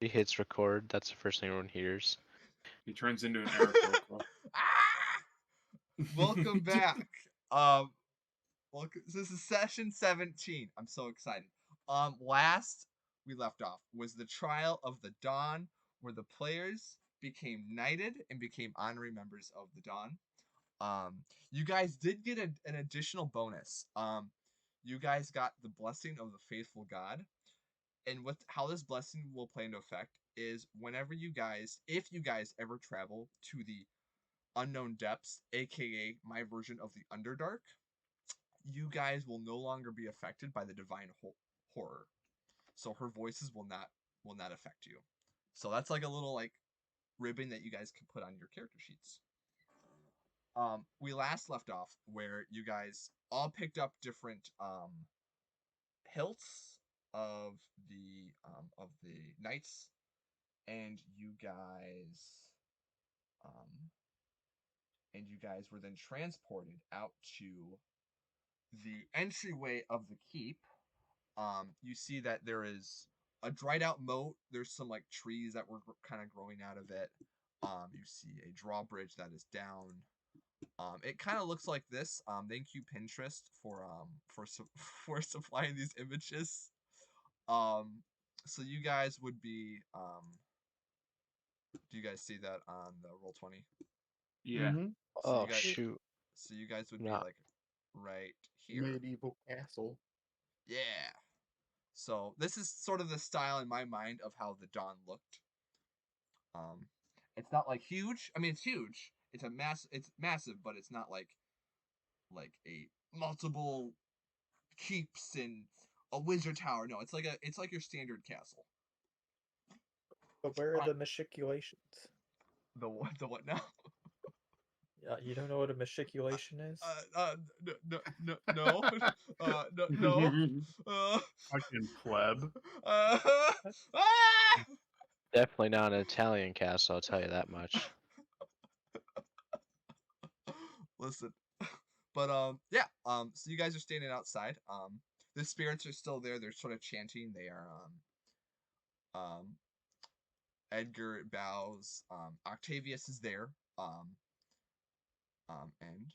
He hits record. That's the first thing everyone hears. He turns into an Aarakocra. Welcome back. Welcome. This is session 17. I'm so excited. Last we left off was the trial of the Dawn, where the players became knighted and became honorary members of the Dawn. You guys did get an additional bonus. You guys got the blessing of the faithful God, and what how this blessing will play into effect is whenever if you guys ever travel to the unknown depths, aka my version of the Underdark, you guys will no longer be affected by the divine horror. So her voices will not affect you. So that's like a little like ribbon that you guys can put on your character sheets. We last left off where you guys all picked up different hilts of the knights, and um you guys were then transported out to the entryway of the keep. You see that there is a dried out moat. There's some like trees that were kind of growing out of it. You see a drawbridge that is down. It kind of looks like this. Thank you Pinterest for for supplying these images. So you guys would be do you guys see that on the Roll20? Yeah. Mm-hmm. So Oh you guys shoot! so you guys would be Not like right here. Medieval castle. Yeah. So this is sort of the style in my mind of how the Dawn looked. Um, it's not like huge. I mean, it's huge. It's massive, but it's not like a multiple keeps in a wizard tower. No, it's like your standard castle. But where are Uh, the machiculations? the what now? You don't know what a machiculation is? No, no. Fucking pleb. Ah! definitely not an Italian castle. I'll tell you that much. Listen, but yeah, so you guys are standing outside. The spirits are still there. They're sort of chanting. They are um Edgar bows. Octavius is there. And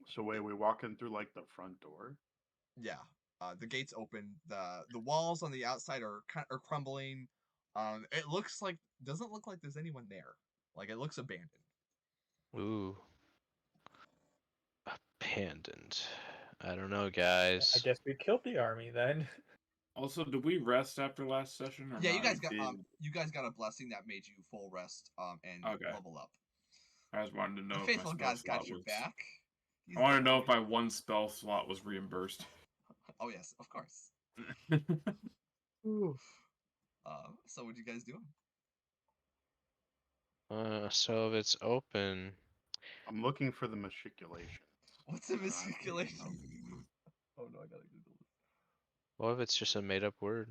So wait, we walking through like the front door? yeah, the gates open. The walls on the outside are crumbling. It doesn't look like there's anyone there. Like it looks abandoned. Ooh, abandoned. I don't know, I guys. guess we killed the army then. Also, did we rest after last session or Yeah, not? you guys got a blessing that made you full rest and Okay. level up. I just wanted to know The if my faithful spell God's slot got your was. back. I want to know if my one spell slot was reimbursed. Oh yes, of course. Ooh. So what you guys doing? So if it's open, I'm looking for the machiculation. What's a miscalculation? Oh no, I gotta Google it. what if it's just a made-up word?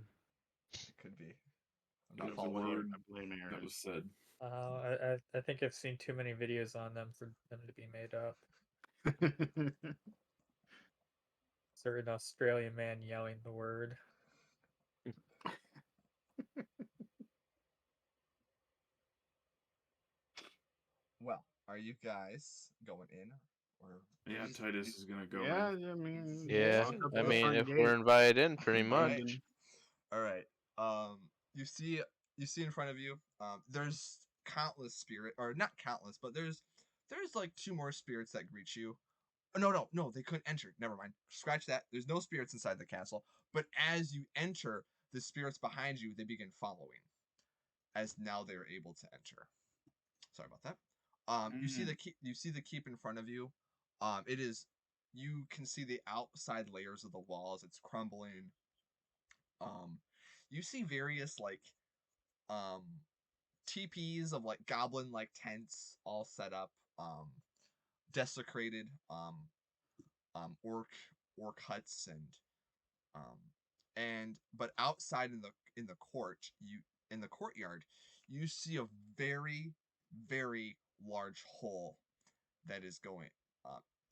It could be. I'm It not was a following. word I blame that Aaron. was said. I think I've seen too many videos on them for them to be made up. Certain Australian man yelling the word. Well, are you guys going in or? Yeah, Titus is gonna go. Yeah, in. I mean, Yeah, walk up I to the mean, front if gate. we're invited in, pretty much. Abandoned. All right. You see in front of you. There's countless spirit, or not countless, but there's like two more spirits that greet you. Oh, no, they couldn't enter. Never mind. Scratch that. There's no spirits inside the castle. But as you enter, the spirits behind you they begin following, as now they're able to enter. Sorry about that. You see the keep in front of you. It is. You can see the outside layers of the walls. It's crumbling. Um, you see various like um teepees of like goblin like tents all set up. Desecrated. Orc huts um but outside in the courtyard you see a very very large hole that is going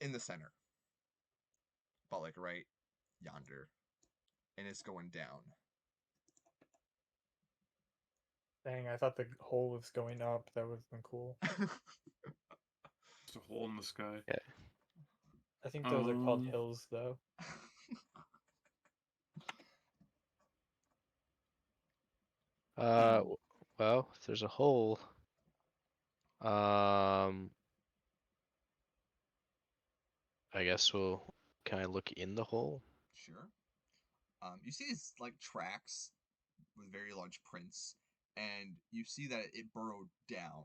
in the center, about like right yonder, and it's going down. Dang, I thought the hole was going up. That would have been cool. It's a hole in the sky. I think those are called Um, hills, though. Well, if there's a hole, I guess can I look in the hole? Sure. You see these like tracks with very large prints, and you see that it burrowed down.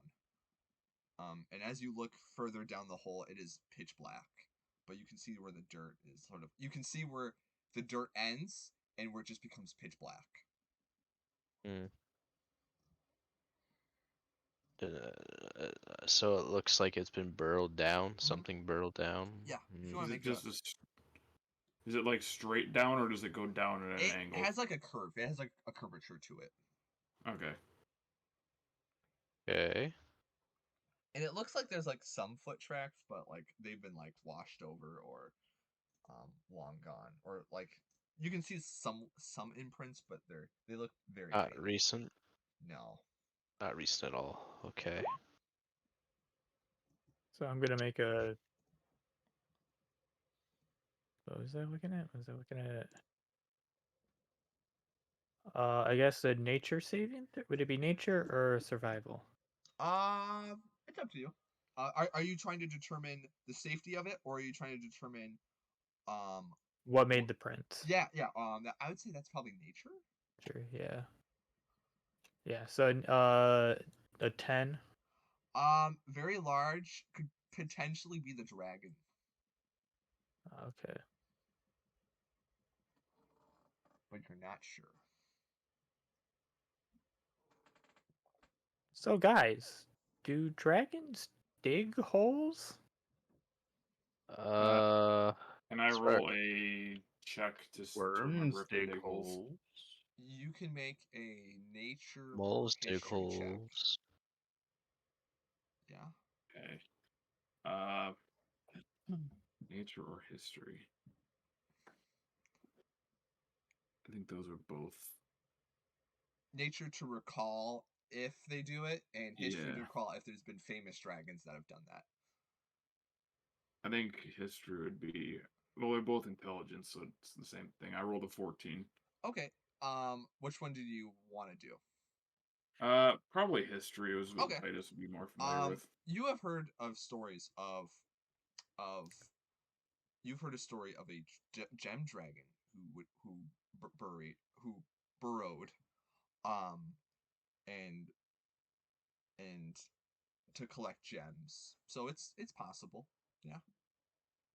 And as you look further down the hole, it is pitch black, but you can see where the dirt is sort of. You can see where the dirt ends and where it just becomes pitch black. Hmm. So it looks like it's been burrowed down. Something burrowed down. Yeah, if you Hmm. want is to it make just is it like straight down or does it go down at an it angle? has like a curve. It has like a curvature to it, Okay. Okay. and it looks like there's like some foot tracks, but like they've been like washed over or long gone, or like you can see some imprints, but they look very Not faded. recent. No. Not recent at all. Okay. So I'm gonna make a. What was I looking at? Was I looking at? I guess a nature saving. Would it be nature or survival? It's up to you. Are you trying to determine the safety of it, or are you trying to determine What made the print? yeah, I would say that's probably nature. Sure. Yeah. Yeah. So a 10. Very large, could potentially be the dragon. Okay. But you're not sure. So guys, do dragons dig holes? Can I as far- roll a check to Worms remember if they dig dig holes? holes. You can make a nature or moles dig history check. holes. Yeah. Okay. Nature or history? I think those are both. Nature to recall if they do it, and history to Yeah. recall if there's been famous dragons that have done that. I think history would be. Well, they're both intelligence, so it's the same thing. I rolled a 14. Okay. Which one did you want to do? Probably history was what Okay. I just would be more familiar with. You have heard of stories of you've heard a story of a gem dragon who burrowed and to collect gems. So it's possible. Yeah.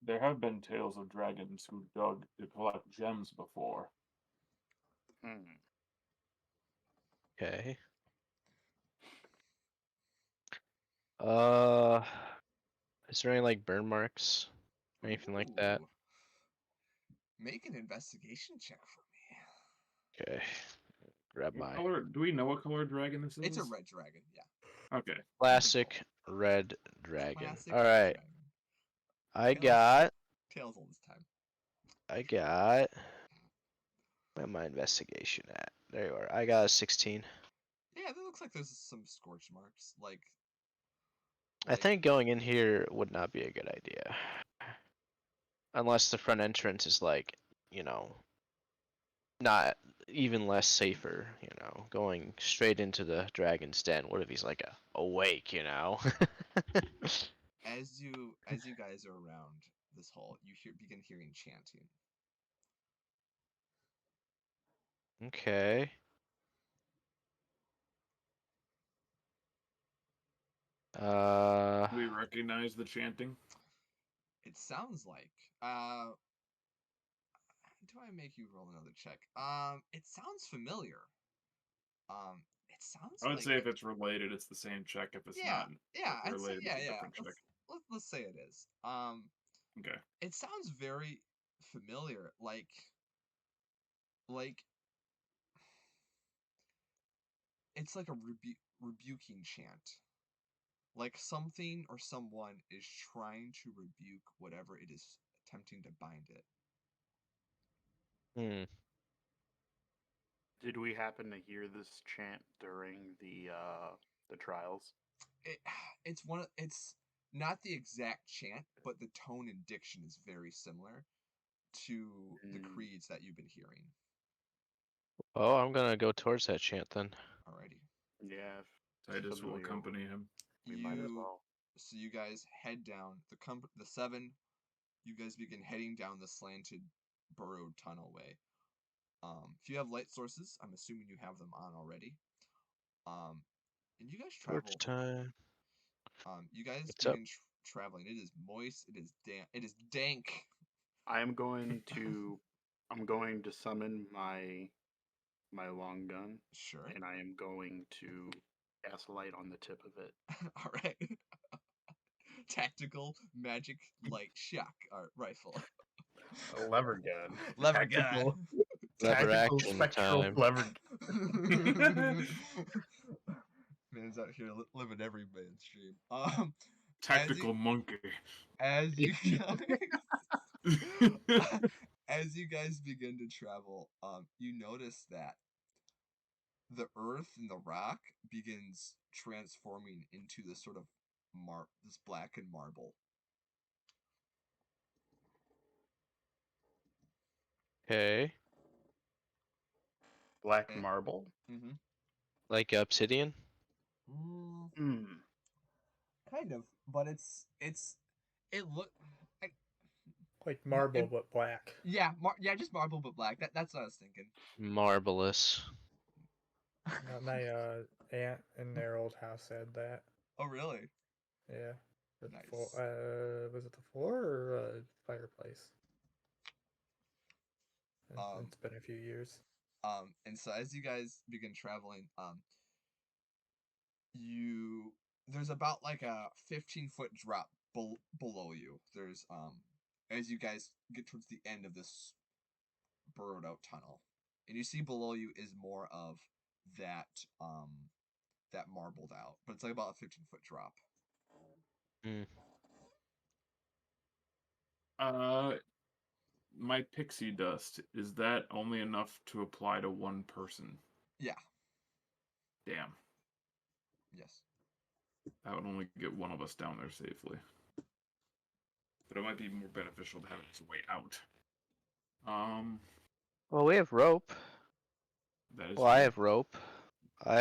There have been tales of dragons who dug to collect gems before. Okay. Is there any like burn marks or anything like that? Ooh. Make an investigation check for me. Okay. Grab What my color? Do we know what color dragon this is? It's a red dragon, yeah. Okay. classic red dragon. Classic All red right. dragon. I Tails. got. Tails all this time. Where my investigation at? There you are. I got a 16. Yeah, that looks like there's some scorch marks. I think going in here would not be a good idea. Unless the front entrance is like, you know, not even less safer, you know, going straight into the dragon's den. What if he's like awake, you know? as you guys are around this hall, you begin hearing chanting. Okay. Do we recognize the chanting? It sounds like do I make you roll another check? It sounds familiar. It sounds I would like say if it's related, it's the same check. If it's yeah, not I'd say related, yeah, it's a yeah. different check. Let's say it is. Okay. It sounds very familiar, like it's like a rebuking chant. Like something or someone is trying to rebuke whatever it is attempting to bind it. Did we happen to hear this chant during the trials? It's it's not the exact chant, but the tone and diction is very similar to the Mm. creeds that you've been hearing. Oh, I'm gonna go towards that chant then. Alrighty. Yeah. Titus will familiar. accompany him. We might as You well. so you guys head down the seven. You guys begin heading down the slanted, burrowed tunnelway. If you have light sources, I'm assuming you have them on already. And you guys travel. Torch time. You guys What's up? begin traveling. It is moist. It is damp. It is dank. I'm going to summon my long gun, Sure. and I am going to cast light on the tip of it. All right. Tactical magic light shock rifle. A lever gun. Lever Tactical- gun. Lever tactical action spectral time. lever. Man's out here living every man's dream. Tactical monkey. As you guys, as you guys begin to travel, you notice that the earth and the rock begins transforming into this sort of this blackened marble. Okay. Black Eh. marble. Mm-hmm. Like obsidian? Hmm. Kind of, but it look Like marble, it- but black. yeah, just marble but black. That's what I was thinking. Marvelous. My aunt in their old house had that. Oh really? Yeah. The Nice. was it the floor or fireplace? It's been a few years. And so as you guys begin traveling, there's about like a 15-foot drop below you. There's as you guys get towards the end of this burrowed out tunnel, and you see below you is more of that that marbled out, but it's like about a 15-foot drop. My pixie dust, is that only enough to apply to one person? Yeah. Damn. Yes. That would only get one of us down there safely. But it might be more beneficial to have it as a way out. Well, we have rope. That is Well, I true. have rope. I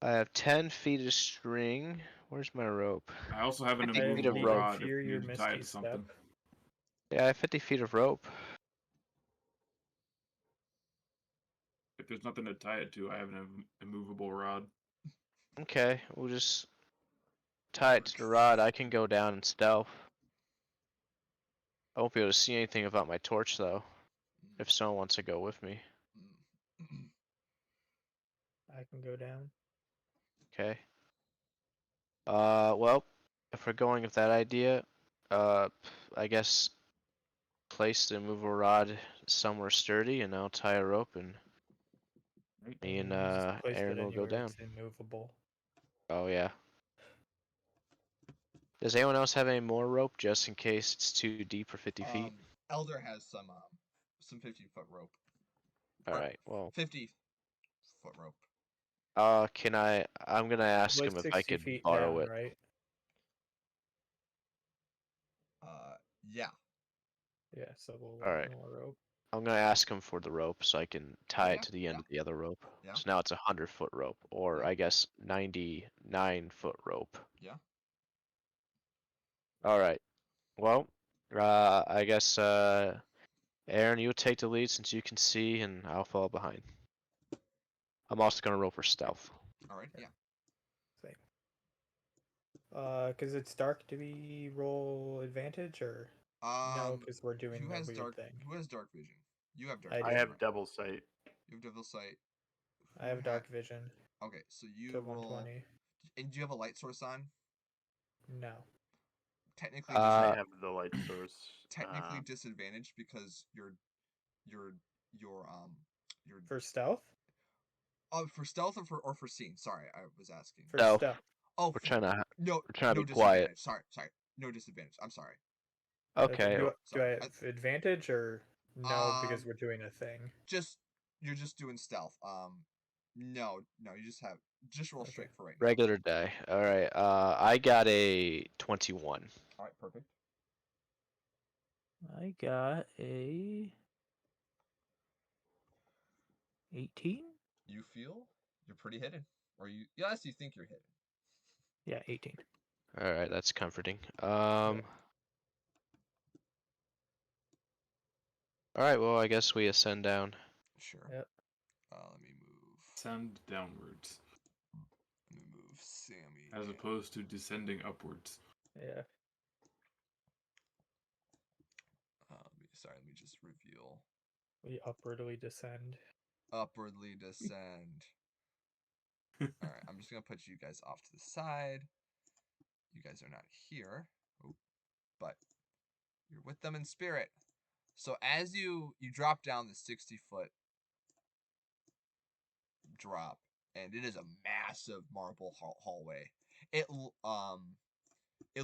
have 10 feet of string. Where's my rope? I also have an 50 feet of immovable rope. rod if Fear you your need to tie it misty to something. step. Yeah, I have 50 feet of rope. If there's nothing to tie it to, I have an immovable rod. Okay, we'll just tie it to the rod. I can go down and stealth. I won't be able to see anything about my torch though. If someone wants to go with me. I can go down. Okay. Well, if we're going with that idea, I guess place the immovable rod somewhere sturdy, and I'll tie a rope, and me and Just place Aaron it will go anywhere down. it's immovable. Oh yeah. Does anyone else have any more rope, just in case it's too deep for 50 feet? Elder has some 15-foot rope. All or right. Well, 50-foot rope. I'm gonna ask Like him if 60 I could feet borrow down, it. right? Yeah. Yeah, so we'll All right. more rope. I'm gonna ask him for the rope so I can tie Okay, it to the end yeah. of the other rope. Yeah. So now it's 100-foot rope, or Yeah. I guess 99-foot rope. Yeah. All right. Well, I guess Aaron, you take the lead since you can see, and I'll follow behind. I'm also gonna roll for stealth. All right. Yeah. Same. Because it's dark, do we roll advantage or no? Because we're doing who the has weird dark? thing. Who has dark vision? You have dark I vision. I do. have right? double sight. You have double sight. I have dark vision. Okay, so you To roll. 120. And do you have a light source on? No. Technically, I have the light source. technically disadvantaged because your For stealth? for stealth or for scene. Sorry, I was asking. For No. stealth. Oh, We're trying to no, we're trying to no be quiet. disadvantage. Sorry, no disadvantage. I'm sorry. Okay. Do I Sorry, have advantage or No, because Um, we're doing a thing. you're just doing stealth. No, you just roll Okay. straight for right now. Regular die. All right. I got a 21. All right, perfect. I got a 18. You feel you're pretty hidden, or yes, you think you're hidden. Yeah, 18. All right, that's comforting. All right. Well, I guess we ascend down. Sure. Yep. Let me move. Send downwards Let me move Sammy. as and- opposed to descending upwards. Yeah. Let me just reveal. We upwardly descend. Upwardly descend. All right, I'm just gonna put you guys off to the side. You guys are not here, but you're with them in spirit. So as you drop down the 60-foot drop, and it is a massive marble hallway. It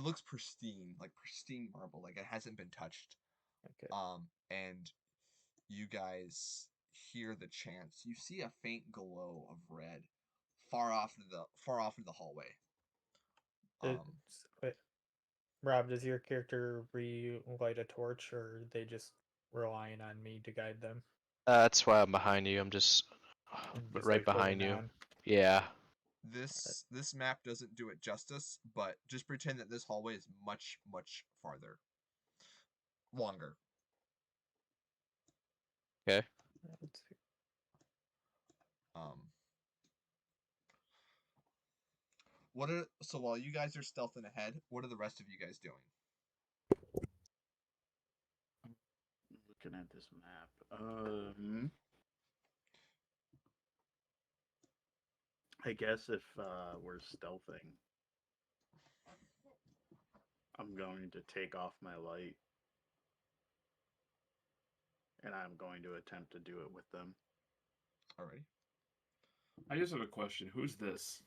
looks pristine, like pristine marble, like it hasn't been touched. Okay. And you guys hear the chants. You see a faint glow of red far off in the hallway. Wait, Rob, does your character relight a torch, or are they just relying on me to guide them? That's why I'm behind you. I'm just Just, right like, holding behind you. on? Yeah. This map doesn't do it justice, but just pretend that this hallway is much farther, longer. Okay. Let's see. So while you guys are stealthing ahead, what are the rest of you guys doing? Looking at this map. I guess if we're stealthing, I'm going to take off my light. And I'm going to attempt to do it with them. Alrighty. I just have a question. Who's this?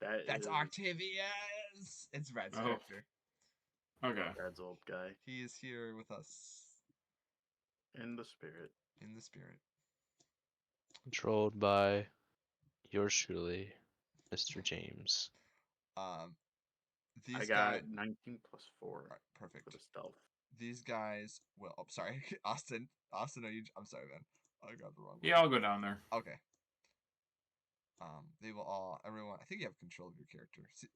That's Is Octavius. It's Red's Oh. character. Okay. Brad's old guy He is here with us in the spirit. in the spirit. Controlled by yours truly, Mr. James. These I guys. got 19 plus 4 Alright, perfect. for the stealth. These guys will. Oh, sorry, Austin. Austin, are you? I'm sorry, man. I got the wrong. Yeah, I'll go down there. Okay. They will all. Everyone. I think you have control of your character. Do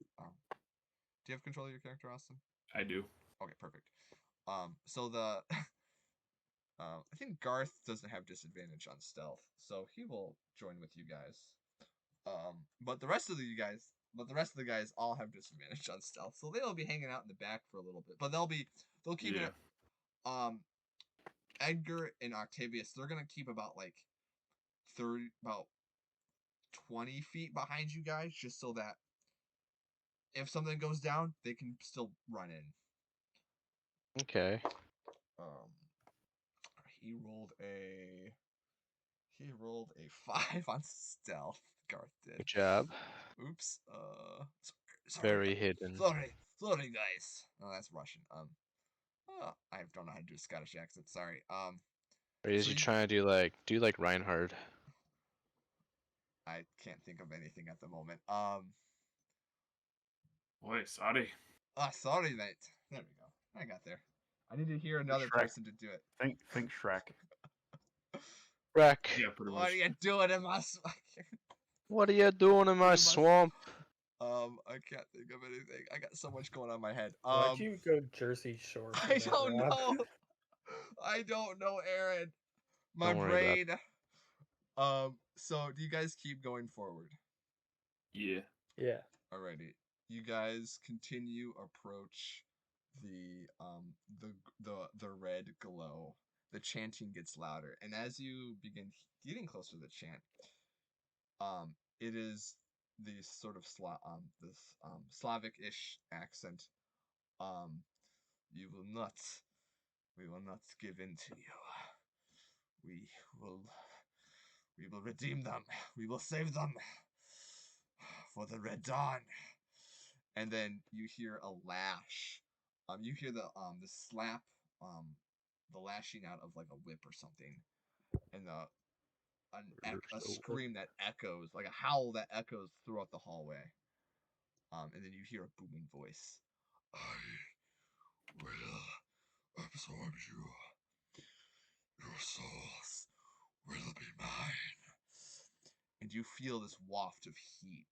you have control of your character, Austin? I do. Okay, perfect. So the. I think Garth doesn't have disadvantage on stealth, so he will join with you guys. But the rest of the guys all have disadvantage on stealth, so they'll be hanging out in the back for a little bit. But they'll keep Yeah. it. Edgar and Octavius, they're gonna keep about 20 feet behind you guys, just so that if something goes down, they can still run in. Okay. He rolled a 5 on stealth. Garth did. Good job. Oops. Sorry. Very hidden. Sorry, guys. Oh, that's Russian. I don't know how to do a Scottish accent. Sorry. Or is so he you- trying to do like Reinhard? I can't think of anything at the moment. Boy, sorry. Sorry, mate. There we go. I got there. I need to hear another Shrek. person to do it. Think Shrek. Wreck. Yeah, pretty What much. are you doing in my? What are you doing in my must- swamp? I can't think of anything. I got so much going on in my head. Why'd you go Jersey Shore? for I that, don't Rob? know. I don't know, Aaron. My Don't worry brain. So do you guys keep going forward? Yeah. Yeah. Alrighty. You guys continue approach the red glow. The chanting gets louder, and as you begin getting closer to the chant, it is the sort of Slavic-ish accent. We will not give in to you. We will redeem them. We will save them for the Red Dawn. And then you hear a lash. You hear the slap the lashing out of like a whip or something, and a Reverse over. scream that echoes, like a howl that echoes throughout the hallway. And then you hear a booming voice. I will absorb you. Your souls will be mine. And you feel this waft of heat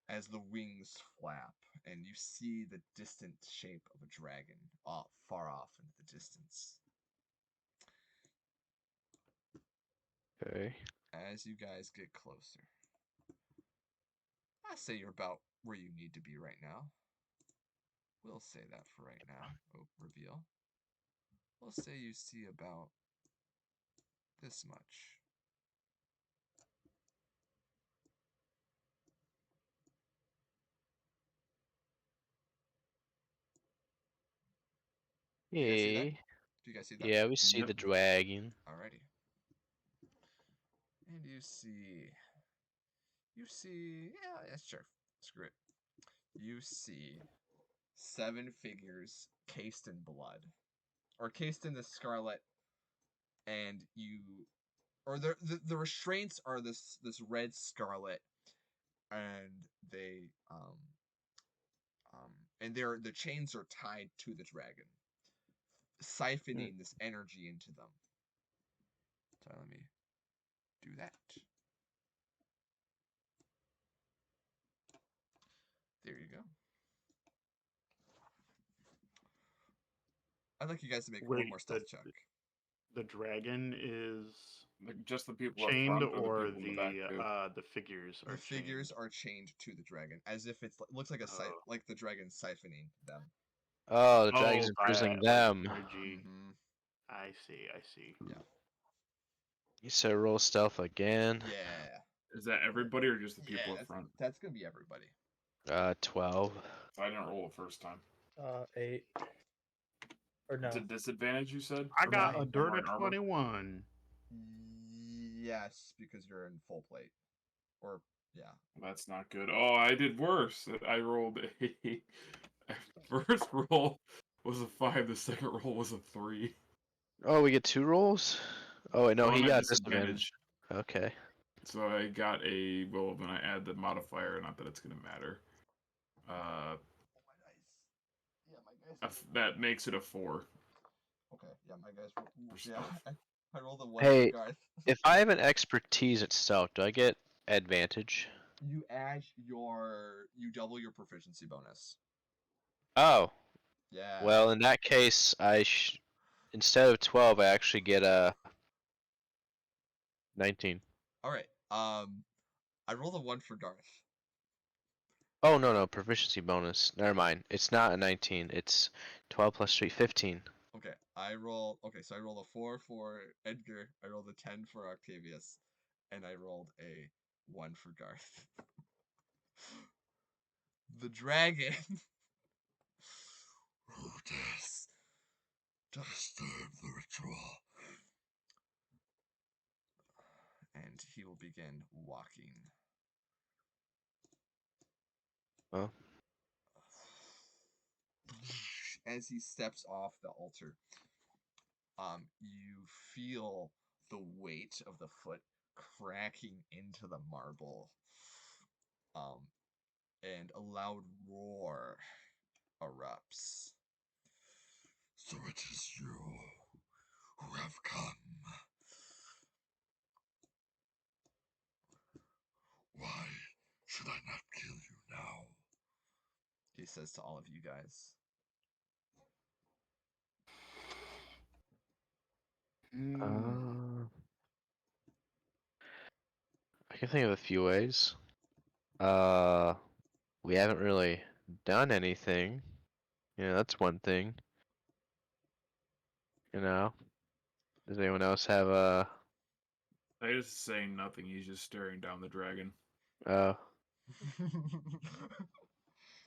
as the wings flap, and you see the distant shape of a dragon far off into the distance. Okay. As you guys get closer, I say you're about where you need to be right now. We'll say that for right now. Oh, reveal. We'll say you see about this much. You guys see that? Yeah. Do you guys see that? Yeah, we see Yep. the dragon. Alrighty. And you see, yeah, sure. Screw it. You see 7 figures cased in blood, or cased in the scarlet, and the restraints are this red scarlet, and they and the chains are tied to the dragon, siphoning this energy into them. So let me do that. There you go. I'd like you guys to make one Wait, more stealth check. The dragon is Like just the people up chained, front or the people in the back too? the figures are The figures chained? are chained to the dragon, as if it looks like Oh. like the dragon siphoning them. Oh, the dragon's Oh, imprisoning that, like, them. energy. Mhm. I see. You said roll stealth again. Yeah. Is that everybody or just the people Yeah, up front? that's gonna be everybody. 12. I didn't roll it first time. 8. Or no. It's a disadvantage, you said? I for got me? a I'm dirt wearing of armor? 21. Yes, because you're in full plate. Or yeah. That's not good. Oh, I did worse. I rolled a first roll was a 5. The second roll was a 3. Oh, we get 2 rolls? Oh, wait, no, I'm he at got disadvantage. Okay. So I got a then I add the modifier. Not that it's gonna matter. Oh, my dice. Yeah, my dice. That makes it a 4. Okay, yeah, my guys. For Yeah, stealth. I rolled a 1 Hey, for Garth. If I have an expertise at stealth, do I get advantage? You double your proficiency bonus. Oh, Yeah. well, in that case, instead of 12, I actually get a 19. All right. I rolled a 1 for Garth. Oh, no, proficiency bonus. Never mind. It's not a 19. It's 12 plus 3, 15. Okay, so I rolled a 4 for Edgar, I rolled a 10 for Octavius, and I rolled a 1 for Garth. The dragon who dares disturb the ritual, and he will begin walking. Oh. As he steps off the altar, you feel the weight of the foot cracking into the marble, and a loud roar erupts. So it is you who have come. Why should I not kill you now? He says to all of you guys. I can think of a few ways. We haven't really done anything. That's one thing. Does anyone else have a? I just saying nothing. He's just staring down the dragon. It'd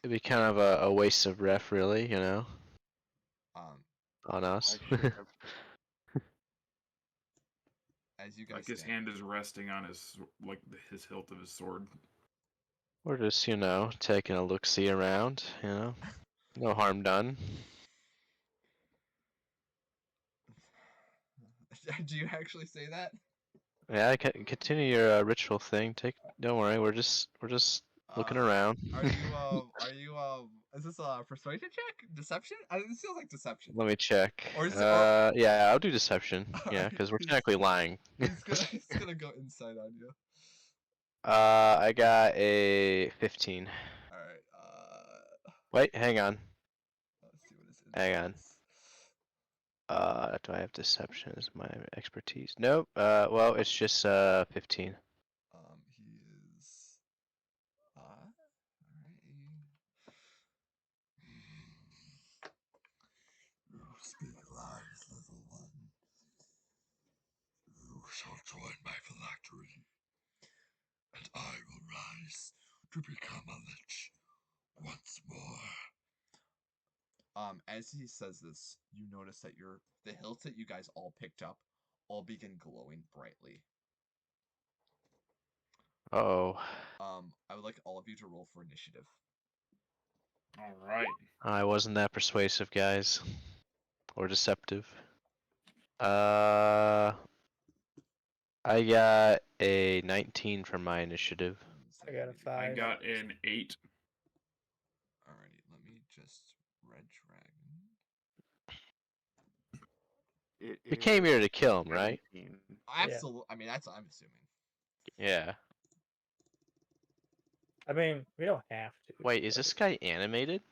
be kind of a waste of ref, really. On us. I should have. As you guys Like his stand, hand is resting on his hilt of his sword. We're just, taking a look-see around. No harm done. Do you actually say that? Yeah, I can continue your ritual thing. Don't worry. We're just looking around. Are you is this a persuasion check? Deception? This feels like deception. Let me check. Or is it- or- Yeah, I'll do deception. Yeah, Alright, because we're he's- technically lying. He's gonna go inside on you. I got a 15. All right. Wait, hang on. Let's see what his Hang insight on. is. Do I have deception as my expertise? Nope. Well, it's just 15. He is. Alright. You speak lies, little one. You shall join my phylactery, and I will rise to become a lich once more. As he says this, you notice that the hilts that you guys all picked up all begin glowing brightly. Oh, I would like all of you to roll for initiative. All right. I wasn't that persuasive, guys, or deceptive. I got a 19 for my initiative. I got a I 5. got an 8. Alrighty, let me just Red Dragon. We came here is to kill him, right? 17. Absolutely. I mean, that's what I'm assuming. Yeah. I mean, we don't have to. Wait, is but- this guy animated?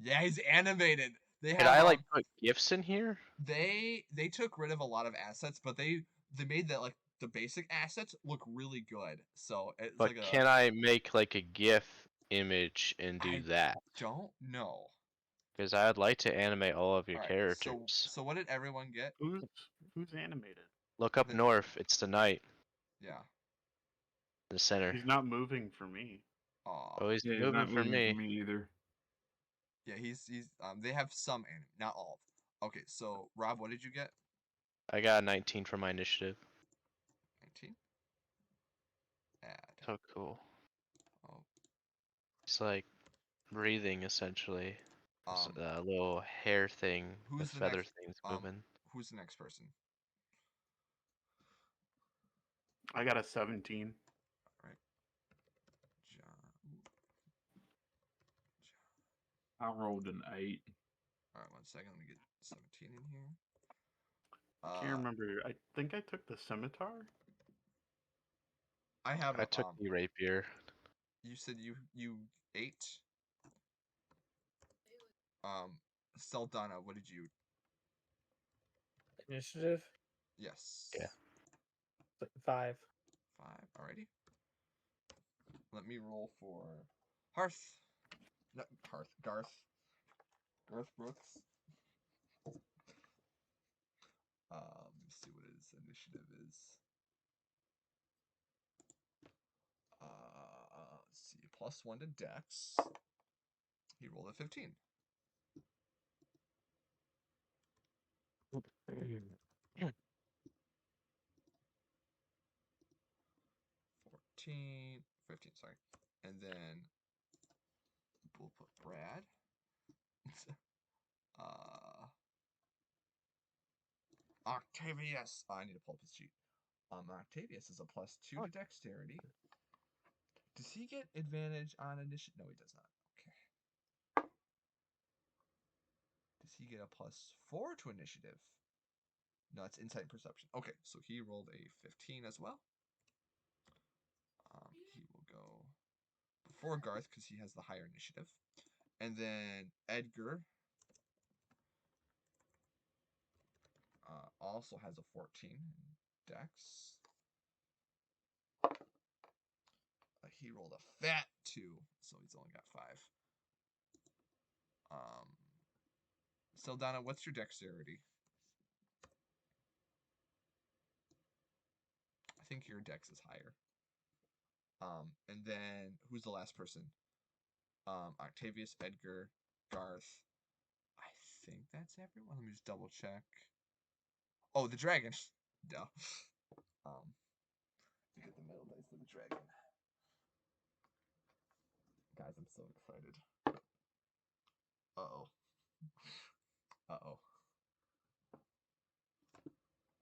Yeah, he's animated. They Could have I like put gifts in here? they took rid of a lot of assets, but they made that like the basic assets look really good. So it's But like a can I make like a GIF image and do I that? don't know. Because I would like to animate all of your Alright, characters. so what did everyone get? Who's animated? Look up the- north. It's the knight, Yeah. the center. He's not moving for me. Oh, he's Yeah, he's moving not for moving me. for me either. Yeah, he's they have some not all. Okay, so Rob, what did you get? I got a 19 for my initiative. 19. Add. So cool. Oh, It's like breathing essentially. This, um, little hair thing, who's the the feather next- thing's um, moving. who's the next person? I got a 17. John. I rolled an 8. All right, 1 second. Let me get 17 in here. I can't remember. I think I took the scimitar. I have. I took the rapier. You said you ate. Saldana, what did you? Initiative? Yes. Yeah. 5. 5. Alrighty. Let me roll for Hearth. No, Hearth. Garth. Garth Brooks. Let me see what his initiative is. Let's see. +1 to Dex. He rolled a 15. 15, sorry. And then we'll put Brad. Octavius. I need to pull up his sheet. Octavius is a +2 to dexterity. Does he get advantage on initiative? No, he does not. Okay. Does he get a +4 to initiative? No, it's insight and perception. Okay, so he rolled a 15 as well. He will go before Garth because he has the higher initiative. And then Edgar also has a 14 in Dex. He rolled a fat 2, so he's only got 5. Saldana, what's your dexterity? I think your dex is higher. And then who's the last person? Octavius, Edgar, Garth. I think that's everyone. Let me just double check. Oh, the dragon. Duh. Get the middle dice for the dragon. Guys, I'm so excited. Uh-oh. Uh-oh.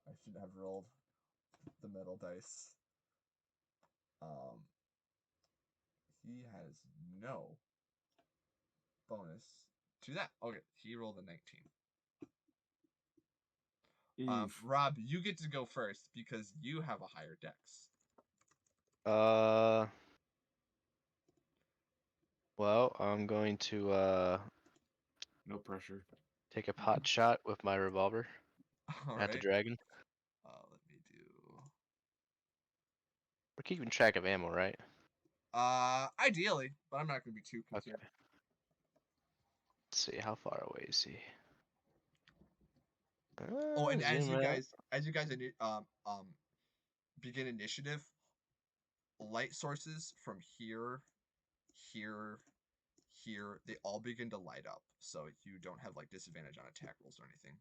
I should shouldn't have rolled the middle dice. He has no bonus to that. Okay, he rolled a 19. Oof. Rob, you get to go first because you have a higher dex. Well, I'm going to No pressure. take a pot shot with my revolver All at the right. dragon. Let me do. We're keeping track of ammo, right? Ideally, but I'm not going to be too Okay. concerned. Let's see, how far away is he? Oh, and as zoom you out. guys begin initiative, light sources from here, here, here, they all begin to light up, so you don't have like disadvantage on attack rolls or anything.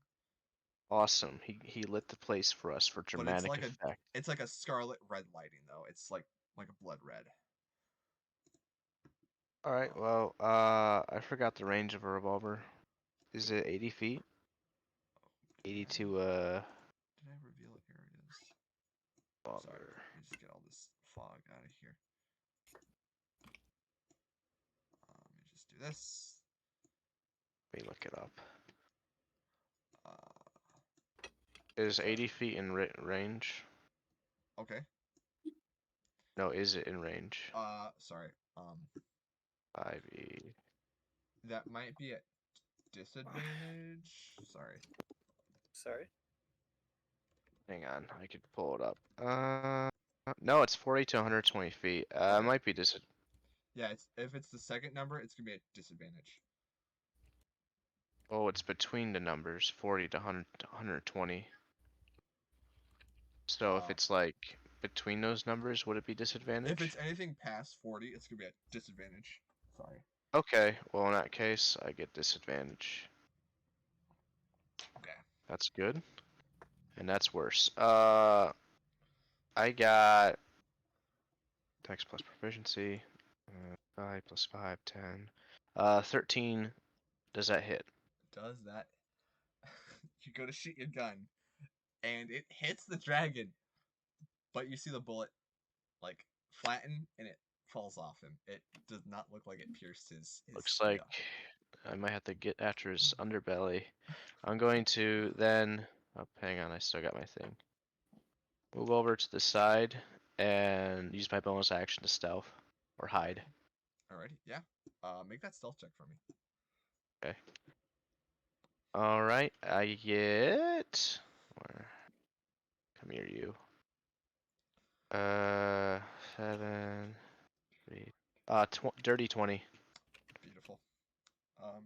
Awesome. He lit the place for us for But dramatic effect. it's like a scarlet red lighting though. It's like a blood red. All right. Um, Well, I forgot the range of a revolver. Is it 80 feet? 80 to Did I reveal areas? Sorry, revolver. let me just get all this fog out of here. Let me just do this. Let me look it up. Uh, Is sorry. 80 feet in range? Okay. No, is it in range? Sorry. 5e. That might be at disadvantage. Sorry. Sorry. Hang on, I could pull it up. No, it's 40 to 120 feet. It Okay. might be Yeah, if it's the second number, it's gonna be at disadvantage. Oh, it's between the numbers, 40 to 120. So if Uh, it's like between those numbers, would it be disadvantage? If it's anything past 40, it's gonna be at disadvantage. Sorry. Okay, well in that case, I get disadvantage. Okay. That's good. And that's worse. I got Dex plus proficiency. 5 plus 5, 10. 13. Does that hit? Does that? You go to shoot your gun, and it hits the dragon, but you see the bullet like flatten, and it falls off him. It does not look like it pierced his Looks steel. like I might have to get after his underbelly. I'm going to then. Oh, hang on, I still got my thing. Move over to the side and use my bonus action to stealth or hide. Alrighty, yeah. Make that stealth check for me. Okay. All right, I get. Where? Come here, you. 7, 3. Dirty 20. Beautiful.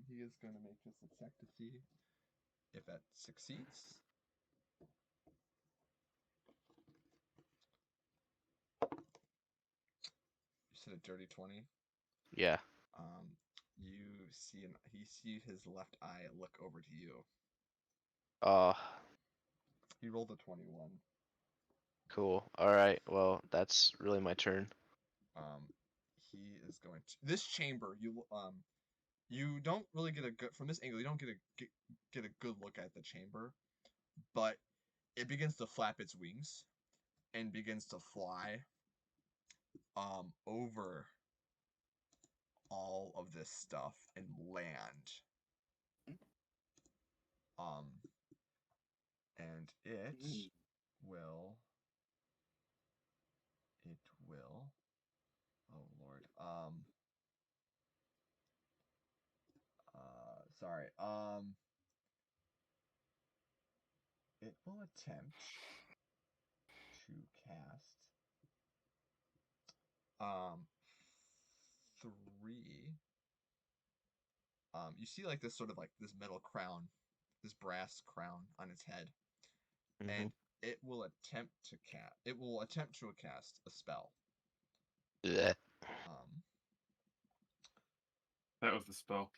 He is going to make just a check to see if that succeeds. You said a dirty 20. Yeah. You see he sees his left eye look over to you. He rolled a 21. Cool. All right. Well, that's really my turn. He is going to this chamber. You don't really get a good from this angle. You don't get a good look at the chamber, but it begins to flap its wings and begins to fly over all of this stuff and land. And it will. Oh Lord. Sorry. It will attempt to cast 3. You see like this sort of like this metal crown, this brass crown on its head, and it will attempt to cast a spell. Blech. That was the spell.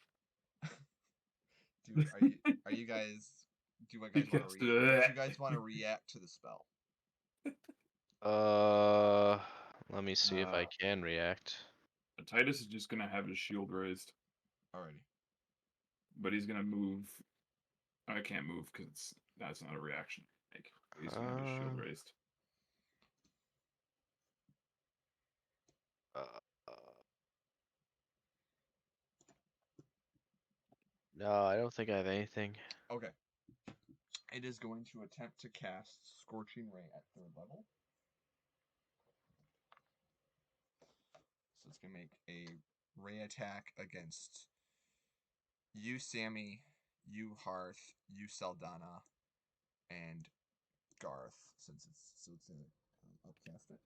Do you guys want to react to the spell? Let me see if I can react. Titus is just gonna have his shield raised, Alrighty. but he's gonna move. I can't move because that's not a reaction. He's gonna have his shield Um, raised. Uh, no, I don't think I have anything. Okay. It is going to attempt to cast Scorching Ray at 3rd level. So it's going to make a ray attack against you, Sammy, you, Hearth, you, Saldana, and Garth, since it's going to upcast it.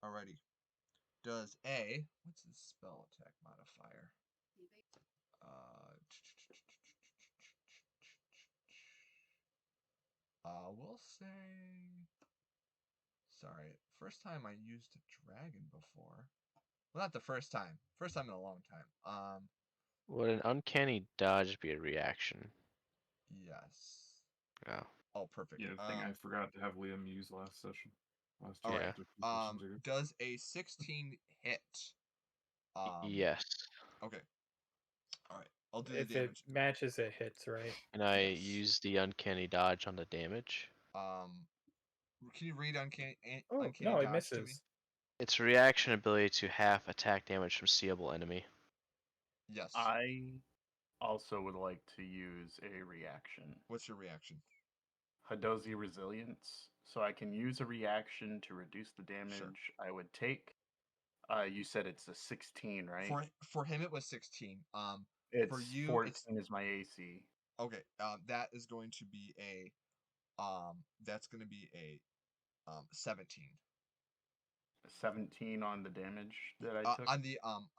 Alrighty. Does a what's his spell attack modifier? We'll say. Sorry, first time I used a dragon before. Well, not the first time. First time in a long time. Would an uncanny dodge be a reaction? Yes. Oh, Oh, perfect. Yeah, the thing I forgot to have Liam use last session. Last All right. yeah. sessions ago. Does a 16 hit? Yes. Okay. All right. I'll do the If it damage. matches, it hits, right? Can I Yes. use the uncanny dodge on the damage? Can you read uncanny Oh uncanny no, it dodge to me? misses. It's a reaction ability to half attack damage from seeable enemy. Yes. I also would like to use a reaction. What's your reaction? Hadozi Resilience. So I can use a reaction to reduce the damage I would take. You said it's a 16, right? For him it was 16. It's for you 14 it's is my AC. okay. That is going to be a that's going to be a 17. 17 on the damage that I took.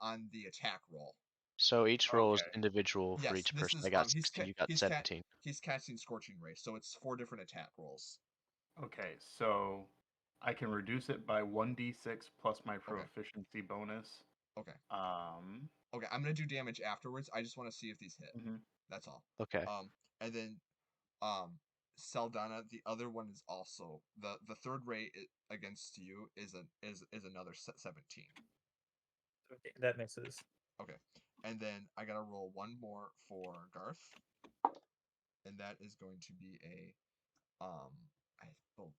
On the attack roll. So each roll is Okay. individual for Yes, each this person. is I got he's 16, you got 17. he's casting Scorching Ray, so it's 4 different attack rolls. Okay, so I can reduce it by 1d6 plus my proficiency bonus. Okay. Um. Okay, I'm gonna do damage afterwards. I just want to see if these hit. Mhm. That's all. Okay. And then Saldana, the other one is also the third ray against you is another 17. Okay, that misses. Okay, and then I gotta roll one more for Garth, and that is going to be a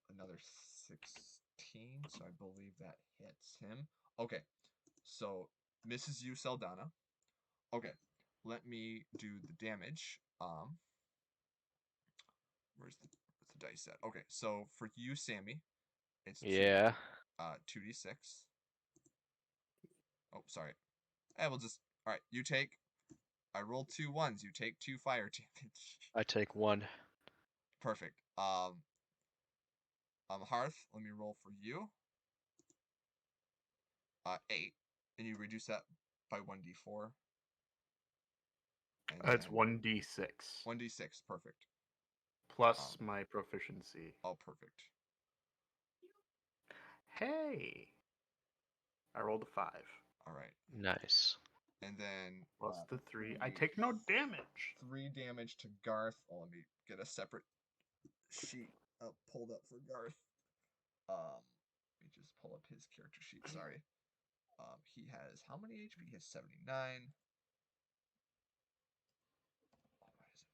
another 16. So I believe that hits him. Okay, so misses you, Saldana. Okay, let me do the damage. Where's the dice at? Okay, so for you, Sammy, it's Yeah. 2d6. Oh, sorry. I will just. All right, you take. I rolled 2 1s. You take 2 fire damage. I take 1. Perfect. Hearth. Let me roll for you. 8, and you reduce that by 1d4. It's 1d6 1d6. Perfect. plus my proficiency. Oh, perfect. Hey, I rolled a 5 All right, Nice. and then plus the 3. I 3 take no damage. 3 damage to Garth. Oh, let me get a separate sheet pulled up for Garth. Let me just pull up his character sheet. Sorry. He has how many HP? He has 79. Oh, why is it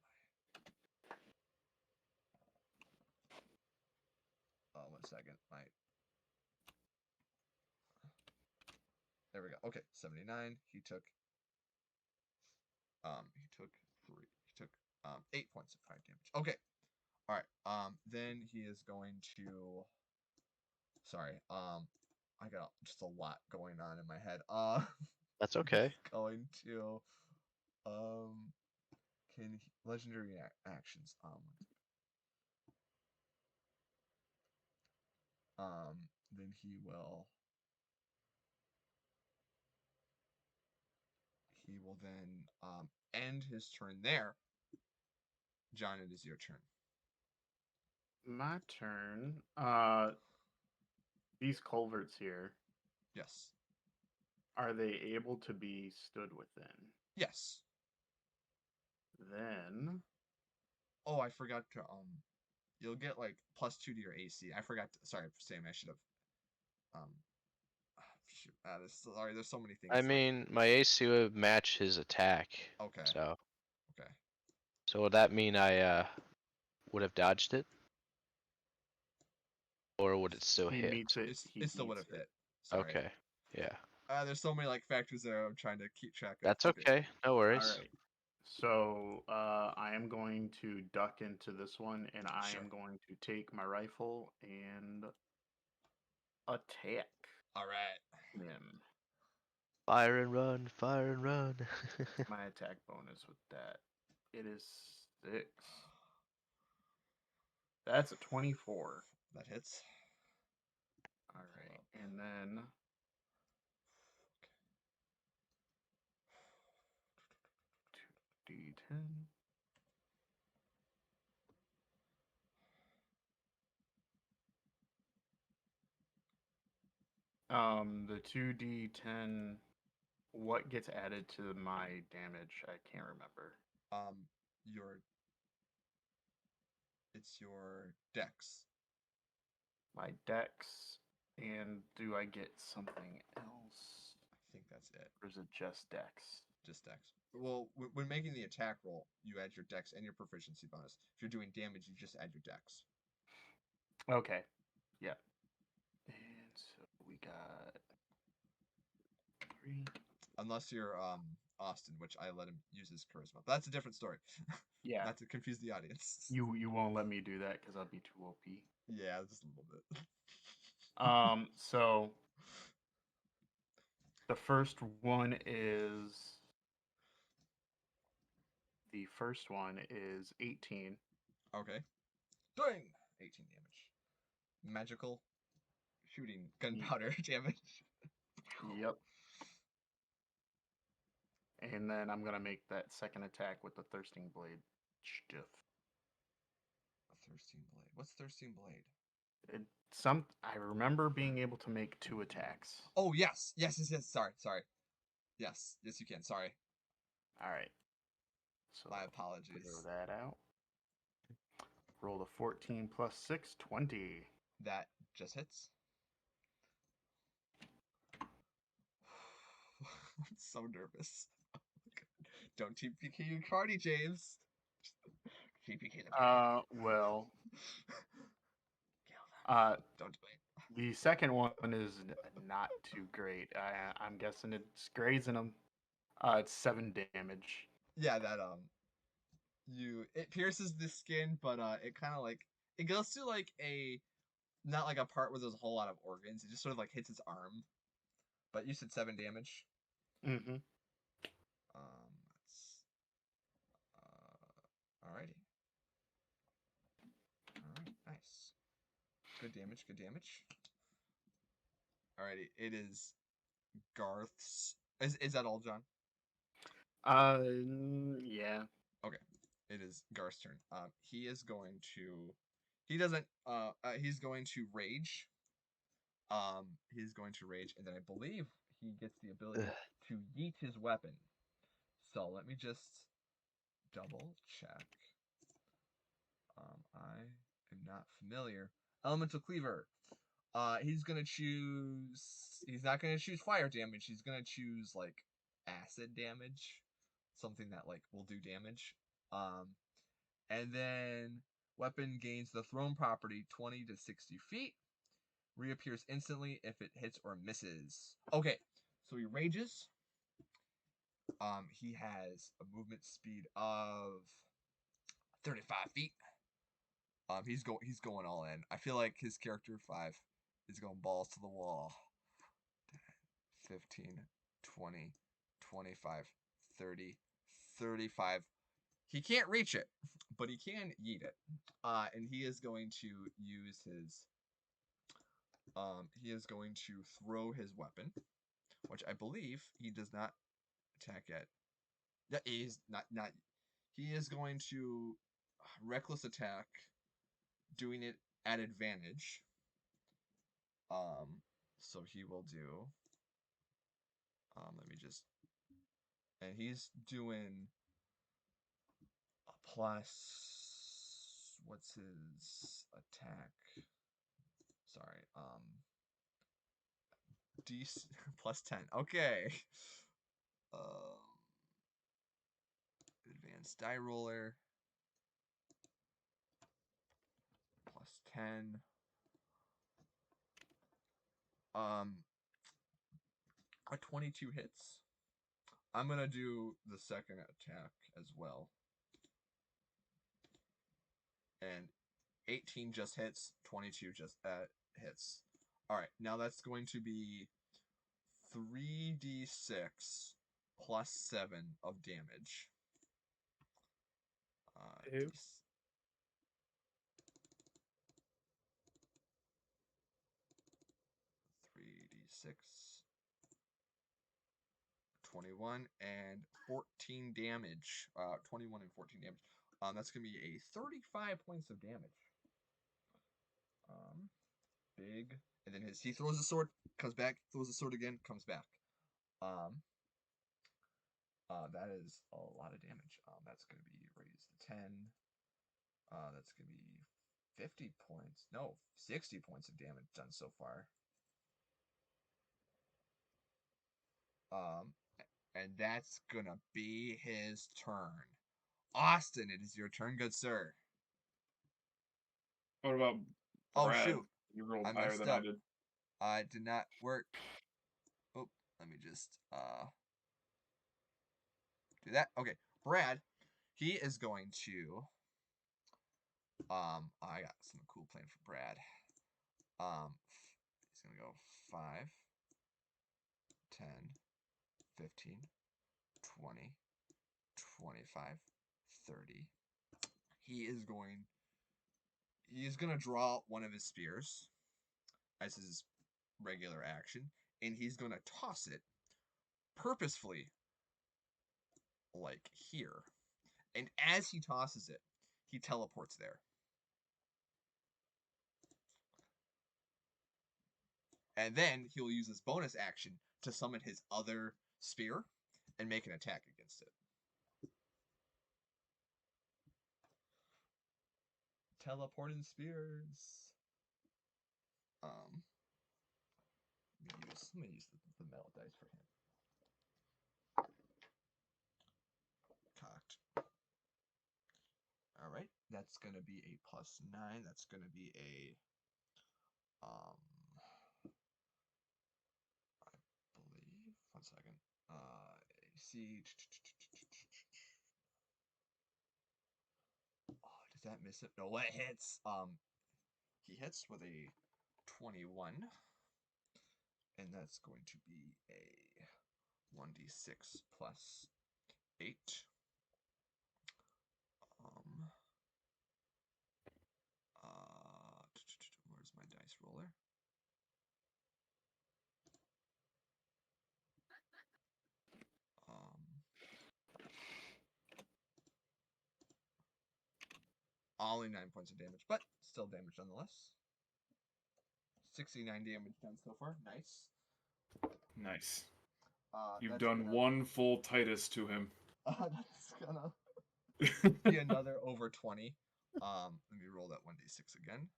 my? 1 second. There we go. Okay, 79. He took 8 points of fire damage. Okay. All right. Then he is going to. Sorry. I got just a lot going on in my head. That's okay. Going to. Legendary actions. Then he will. He will then end his turn there. John, it is your turn. My turn. These culverts here, Yes. are they able to be stood within? Yes. Then Oh, I forgot to you'll get like +2 to your AC. I forgot to, sorry, Sam, I should have shoot. Sorry, there's so many things. I mean, my AC would match his attack. Okay. So Okay. So would that mean I would have dodged it? Or would it still He hit? meets it. He It still would have meets it. hit. Sorry. Okay. Yeah. There's so many like factors there. I'm trying to keep track of. That's keep it. okay. No worries. All right. So I am going to duck into this one, and I Sure. am going to take my rifle and attack All right. him. Fire and run, fire and run. My attack bonus with that. It is 6. That's a 24. That hits. All right. And then D10. The 2d10, what gets added to my damage? I can't remember. Your. It's your dex. My dex, and do I get something else? I think that's it. Or is it just dex? Just dex. Well, when making the attack roll, you add your dex and your proficiency bonus. If you're doing damage, you just add your dex. Okay. Yeah. And so we got 3. Unless you're Austin, which I let him use his charisma. But that's a different story. Yeah. Not to confuse the audience. You won't let me do that because I'll be too OP. Yeah, just a little bit. So the first one is 18. Okay. Doing 18 damage. Magical shooting gunpowder damage. Yep. And then I'm gonna make that second attack with the thirsting blade stiff. A thirsting blade. What's thirsting blade? I remember being able to make 2 attacks. Oh yes, yes. Sorry. Yes, you can. Sorry. All right. So My apologies. throw that out. Roll the 14 plus 6, 20. That just hits. I'm so nervous. Don't TPK your party, James. TPK the party. Well, Kill them. Don't do it. the second one is not too great. I'm guessing it's grazing them. It's 7 damage. Yeah, that it pierces the skin, but it kind of like it goes to like a not like a part where there's a whole lot of organs. It just sort of like hits his arm. But you said 7 damage. Mm-hmm. That's alrighty. Alright, nice. Good damage, good damage. Alrighty, it is Garth's. Is that all, John? Yeah. Okay, it is Garth's turn. He is going to. He doesn't. He's going to rage. He's going to rage, and then I believe he gets the ability to yeet his weapon. So let me just double check. I am not familiar. Elemental Cleaver. He's gonna choose. He's not gonna choose fire damage. He's gonna choose like acid damage, something that like will do damage. And then weapon gains the thrown property 20 to 60 feet. Reappears instantly if it hits or misses. Okay, so he rages. He has a movement speed of 35 feet. He's going all in. I feel like his character 5 is going balls to the wall. 15, 20, 25, 30, 35. He can't reach it, but he can yeet it. And he is going to use his he is going to throw his weapon, which I believe he does not attack yet. Yeah, he's not he is going to reckless attack, doing it at advantage. So he will do. Let me just. And he's doing a plus. What's his attack? Sorry. D plus 10. Okay. Advanced die roller. 10. A 22 hits. I'm gonna do the second attack as well. And 18 just hits, 22 just hits. Alright, now that's going to be 3d6 plus 7 of damage. Ew. 3d6. 21 and 14 damage. 21 and 14 damage. That's gonna be a 35 points of damage. Big, and then he throws the sword, comes back, throws the sword again, comes back. That is a lot of damage. That's gonna be raised to 10. That's gonna be 50 points. No, 60 points of damage done so far. And that's gonna be his turn. Austin, it is your turn, good sir. What about Oh, Brad? shoot. You rolled I higher messed than up. I did. It did not work. Oh, let me just do that. Okay, Brad, he is going to I got some cool plan for Brad. He's gonna go 5, 10, 15, 20, 25, 30. He is gonna draw one of his spears as his regular action, and he's gonna toss it purposefully like here. And as he tosses it, he teleports there. And then he'll use his bonus action to summon his other spear and make an attack against it. Teleporting spears. Let me use the metal dice for him. Cocked. Alright, that's gonna be a +9. That's gonna be a I believe, one second. See. Oh, does that miss it? No, it hits. He hits with a 21, and that's going to be a 1d6 plus 8. Where's my dice roller? Only 9 points of damage, but still damage nonetheless. 69 damage done so far. Nice. Nice. That's You've done gonna, one full Titus to him. That's gonna be another over 20. Let me roll that 1d6 again.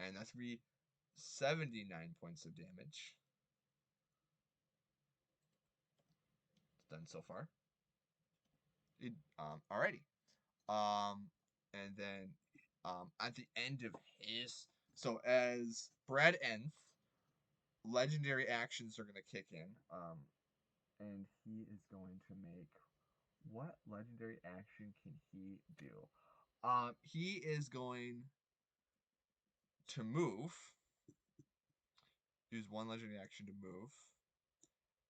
And that's gonna be 79 points of damage. It's done so far. Alrighty. And then at the end of his, so as Brad ends, legendary actions are gonna kick in. And he is going to make, what legendary action can he do? He is going to move. Use one legendary action to move.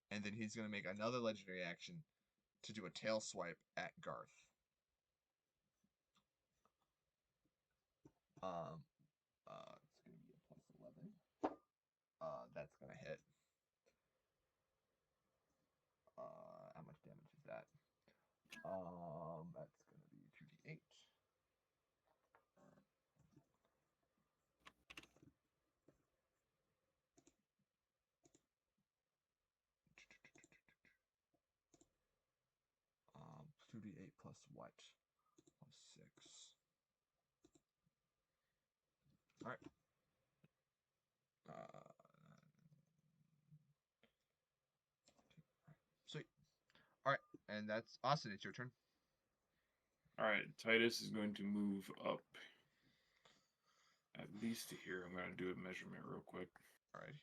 And then he's going to make another legendary action to do a tail swipe at Garth. It's going to be a +11. That's going to hit. How much damage is that? That's going to be 2d8. Um, 2d8 plus what? Plus 6. Alright. Sweet. Alright, and that's Austin, it's your turn. Alright, Titus is going to move up at least here. I'm gonna do a measurement real quick. Alright.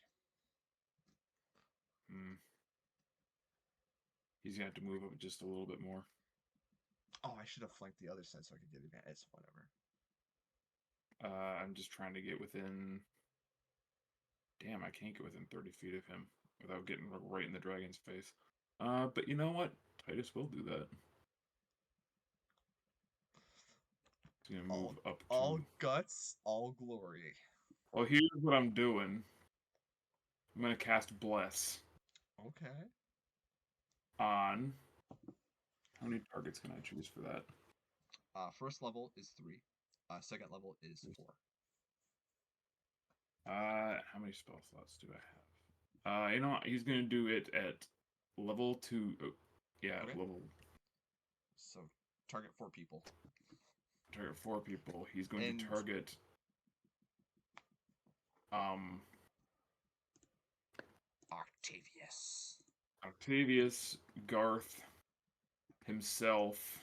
He's gonna have to move up just a little bit more. Oh, I should have flanked the other side so I could get advantage. Whatever. I'm just trying to get within. Damn, I can't get within 30 feet of him without getting right in the dragon's face. But you know what? Titus will do that. He's gonna move up to. All guts, all glory. Well, here's what I'm doing. I'm gonna cast Bless Okay. on. How many targets can I choose for that? First level is 3. Second level is 4. How many spell slots do I have? You know what? He's gonna do it at level 2. Oh, yeah, Okay. level. So target 4 people. Target 4 people. He's going And- to target. Octavius, Garth, himself,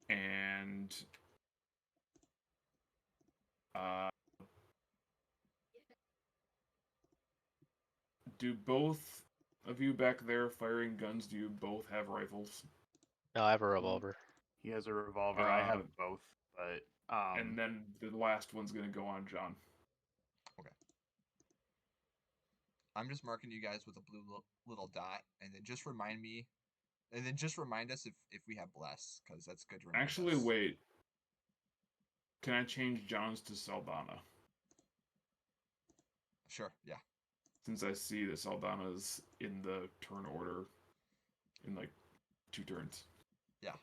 and do both of you back there firing guns? Do you both have rifles? No, I have a revolver. He has a revolver. I have Uh, both, but and then the last one's gonna go on John. I'm just marking you guys with a blue little dot, and then just remind me, and then just remind us if we have bless, because that's good to remind Actually, us. wait. Can I change John's to Saldana? Sure, yeah. Since I see that Saldana's in the turn order in like 2 turns. Yeah.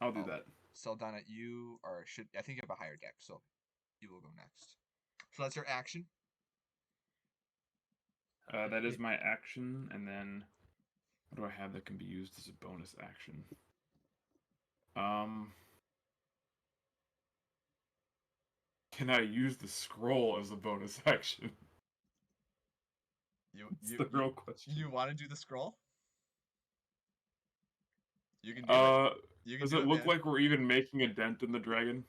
I'll do Oh. that. Saldana, you I think you have a higher deck, so you will go next. So that's your action. That is my action, and then what do I have that can be used as a bonus action? Can I use the scroll as a bonus action? That's the real question. You want to do the scroll? You can do it. You can Does do it look man. like we're even making a dent in the dragon?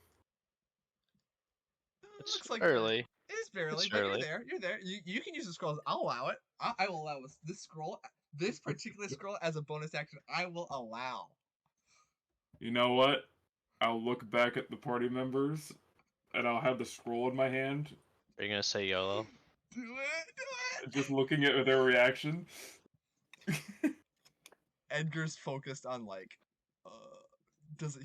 It's Looks like early. It is barely, It's but early. you're there. You're there. You can use the scrolls. I'll allow it. I will allow this scroll, this particular scroll as a bonus action. I will allow. You know what? I'll look back at the party members, and I'll have the scroll in my hand, Are you gonna say YOLO? Do it. just looking at their reaction. Edgar's focused on like, doesn't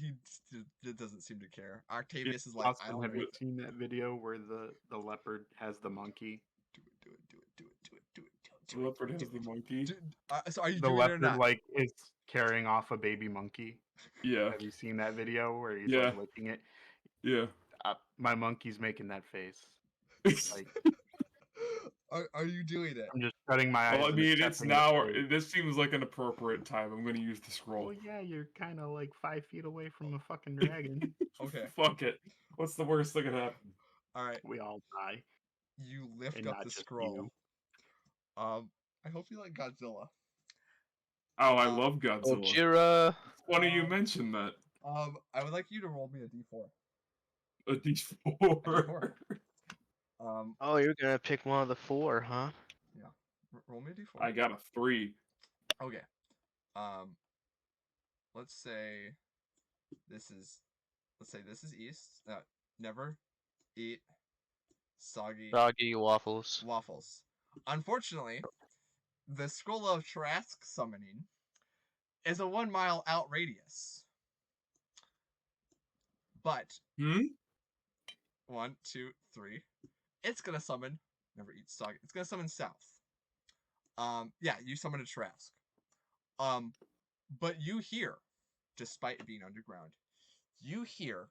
seem to care. Octavius is like, I Austin, don't have know. you seen that video where the leopard has the monkey? Do it. The leopard has the monkey. So are you The doing it or leopard not? like is carrying off a baby monkey. Yeah, Have you seen that video where he's Yeah. like licking it? yeah. My monkey's making that face. Like Are you doing it? I'm just shutting my eyes. Well, I and mean, it's accepting the now. fate. This seems like an appropriate time. I'm going to use the scroll. Well, yeah, you're kind of like 5 feet away from a fucking dragon. Okay. Fuck it. What's the worst that could happen? All right. We all die. You lift And up not the just scroll. you. I hope you like Godzilla. Oh, I love Godzilla. Gojira. It's funny you mentioned that. I would like you to roll me a d4. A D4. Oh, you're gonna pick one of the 4, huh? Roll me a d4. I got a 3. Okay. Let's say this is east. Never eat soggy Doggy waffles. waffles. Unfortunately, the Scroll of Trask summoning is a 1 mile out radius. But 1, 2, 3. It's gonna summon. Never eat soggy. It's gonna summon south. Yeah, you summon a Trask. But you hear, despite it being underground, you hear.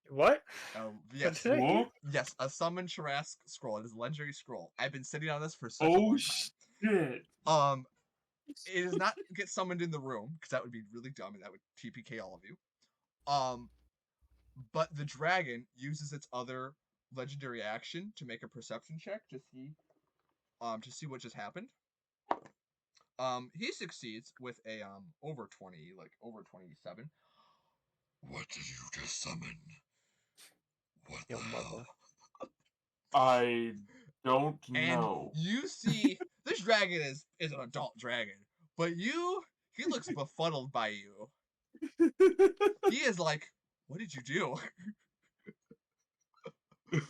What? Yes, What did I hear? What? yes, a summon Trask scroll. It is a legendary scroll. I've been sitting on this for such a Oh, long shit. time. It does not get summoned in the room because that would be really dumb and that would TPK all of you. But the dragon uses its other legendary action to make a perception check to see what just happened. He succeeds with a over 20, like over 27. What did you just summon? What Your the mother. hell? I don't And know. you see this dragon is an adult dragon, but he looks befuddled by you. He is like, what did you do?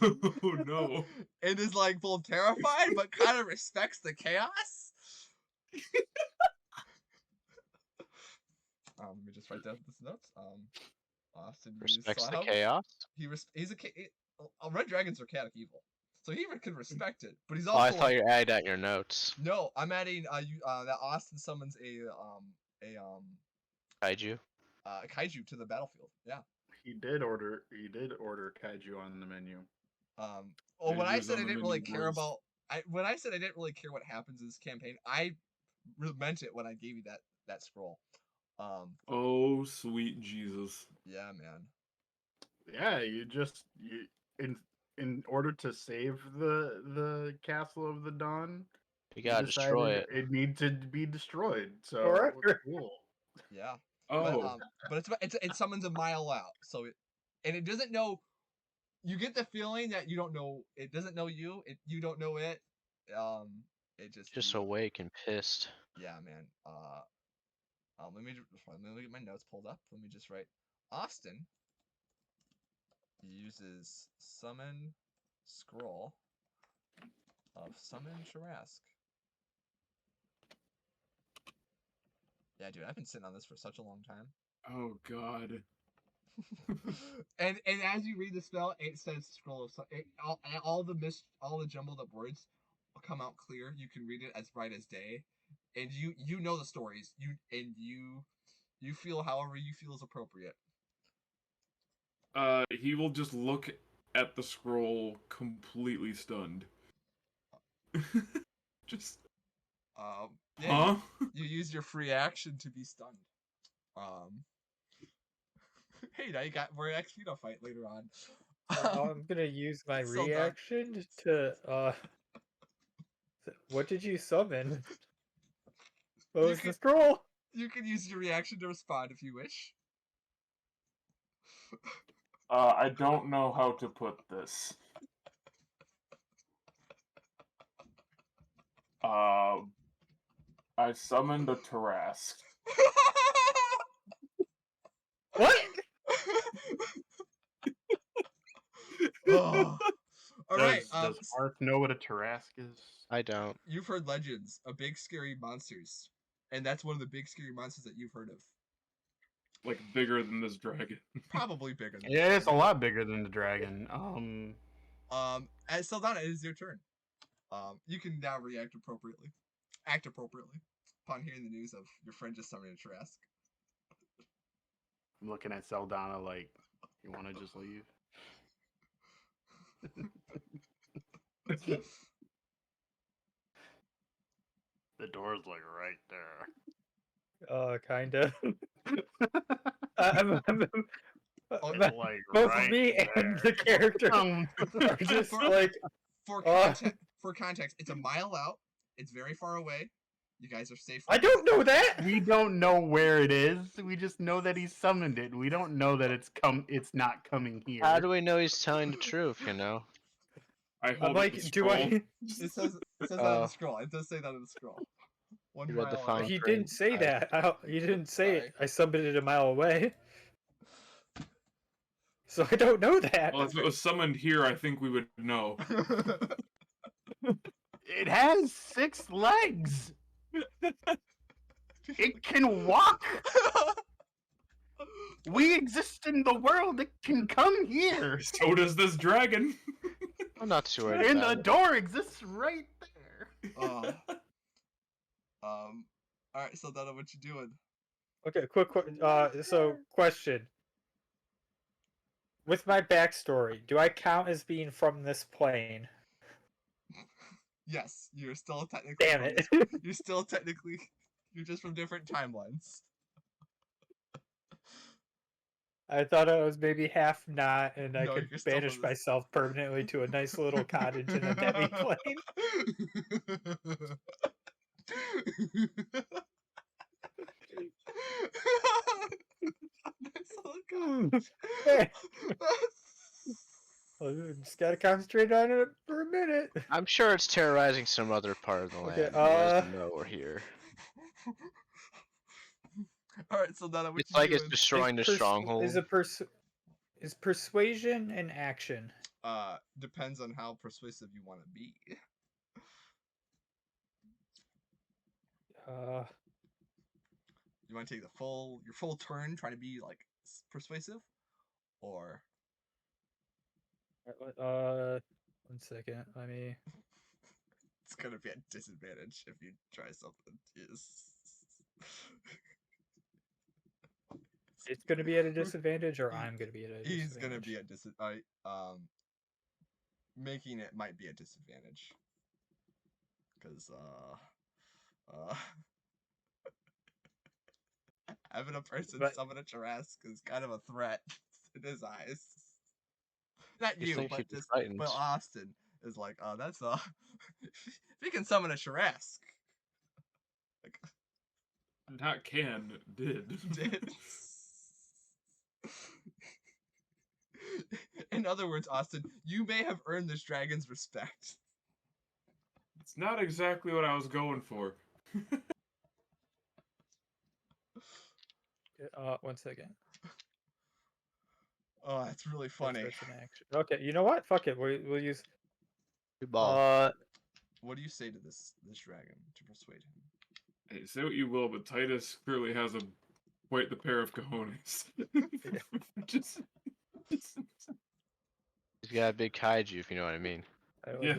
Oh no. And is like both terrified but kind of respects the chaos. Let me just write down this notes. Austin Respects the Slam. chaos. He's a red dragon's are chaotic evil, so he can respect it. But he's Oh, also I thought like, you were adding that in your notes. no, I'm adding that Austin summons a Kaiju. kaiju to the battlefield. Yeah. He did order kaiju on the menu. Well, Yeah, when he I was said on I the didn't really menu care once. about, when I said I didn't really care what happens in this campaign, I meant it when I gave you that scroll. Oh sweet Jesus. Yeah, man. Yeah, you in order to save the Castle of the Dawn, You gotta destroy decided it. it needs to be destroyed. So Forever. cool. Yeah. Oh. But it summons a mile out, so it doesn't know. You get the feeling that you don't know. It doesn't know you. You don't know it. It Just you- awake and pissed. Yeah, man. Let me get my notes pulled up. Let me just write. Austin uses summon scroll of summon Sharask. Yeah, dude, I've been sitting on this for such a long time. Oh god. and as you read the spell, it says scroll of all the jumbled up words come out clear. You can read it as bright as day, and you know the stories. You feel however you feel is appropriate. He will just look at the scroll completely stunned. Just Yeah, huh? you use your free action to be stunned. Hey, now you got more XP to fight later on. I'm gonna use my so done. reaction to what did you summon? What You was can- the scroll? You can use your reaction to respond if you wish. I don't know how to put this. I summoned a Tarask. What? Oh. All right. Does Arth know what a Tarask is? I don't. You've heard legends of big scary monsters, and that's one of the big scary monsters that you've heard of. Like bigger than this dragon. Probably bigger than Yeah, this it's a dragon. lot bigger than the dragon. As Saldana, it is your turn. You can now react appropriately, act appropriately upon hearing the news of your friend just summoning a Tarask. I'm looking at Saldana like, you want to just leave? The door's like right there. Kinda. Oh, It's like both right me and the character are just For- like, for Uh. context, it's a mile out. It's very far away. You guys are safe. I don't know that. we don't know where it is. We just know that he summoned it. We don't know that it's not coming here. How do we know he's telling the truth? You know. I I'm hold up like, the do scroll. I? It says that on the scroll. It does say that on the scroll. One You read the mile fine out. He print. didn't say I- that. He didn't say Sorry. it. I summoned it a mile away. So I don't know that. Well, if it was summoned here, I think we would know. It has 6 legs. It can walk. We exist in the world. It can come here. So does this dragon. I'm not too worried And the about it. door exists right there. All right, Saldana, what you doing? Okay, quick. So question. With my backstory, do I count as being from this plane? Yes, you're still technically. Damn from it! this- You're still technically. You're just from different timelines. I thought I was maybe half not, and I No, could you're still banish from this- myself permanently to a nice little cottage in a demi plane. Nice little cottage. Hey, Just gotta concentrate on it for a minute. I'm sure it's terrorizing some other part of the land. Okay, It doesn't know we're here. All right, so now what It's you like doing? it's destroying the stronghold. Is persuasion an action? Depends on how persuasive you want to be. You want to take your full turn trying to be like persuasive, or 1 second. Let me. it's gonna be a disadvantage if you try something. It's gonna be at a disadvantage, or I'm gonna be at a disadvantage. He's gonna be at disadvantage. Making it might be a disadvantage because having a person summon a Tarrasque is kind of a threat in his eyes. Not you, think but he'd be just frightened. well, Austin is like, oh, that's if he can summon a Tarrasque. Like, Not can, did. did. In other words, Austin, you may have earned this dragon's respect. It's not exactly what I was going for. 1 second. Oh, that's really funny. That's an action. Okay, you know what? Fuck it. We'll use. Good ball. What do you say to this dragon to persuade him? Hey, say what you will, but Titus clearly has quite the pair of cojones. just... He's got a big kaiju, if you know what I mean. Yeah.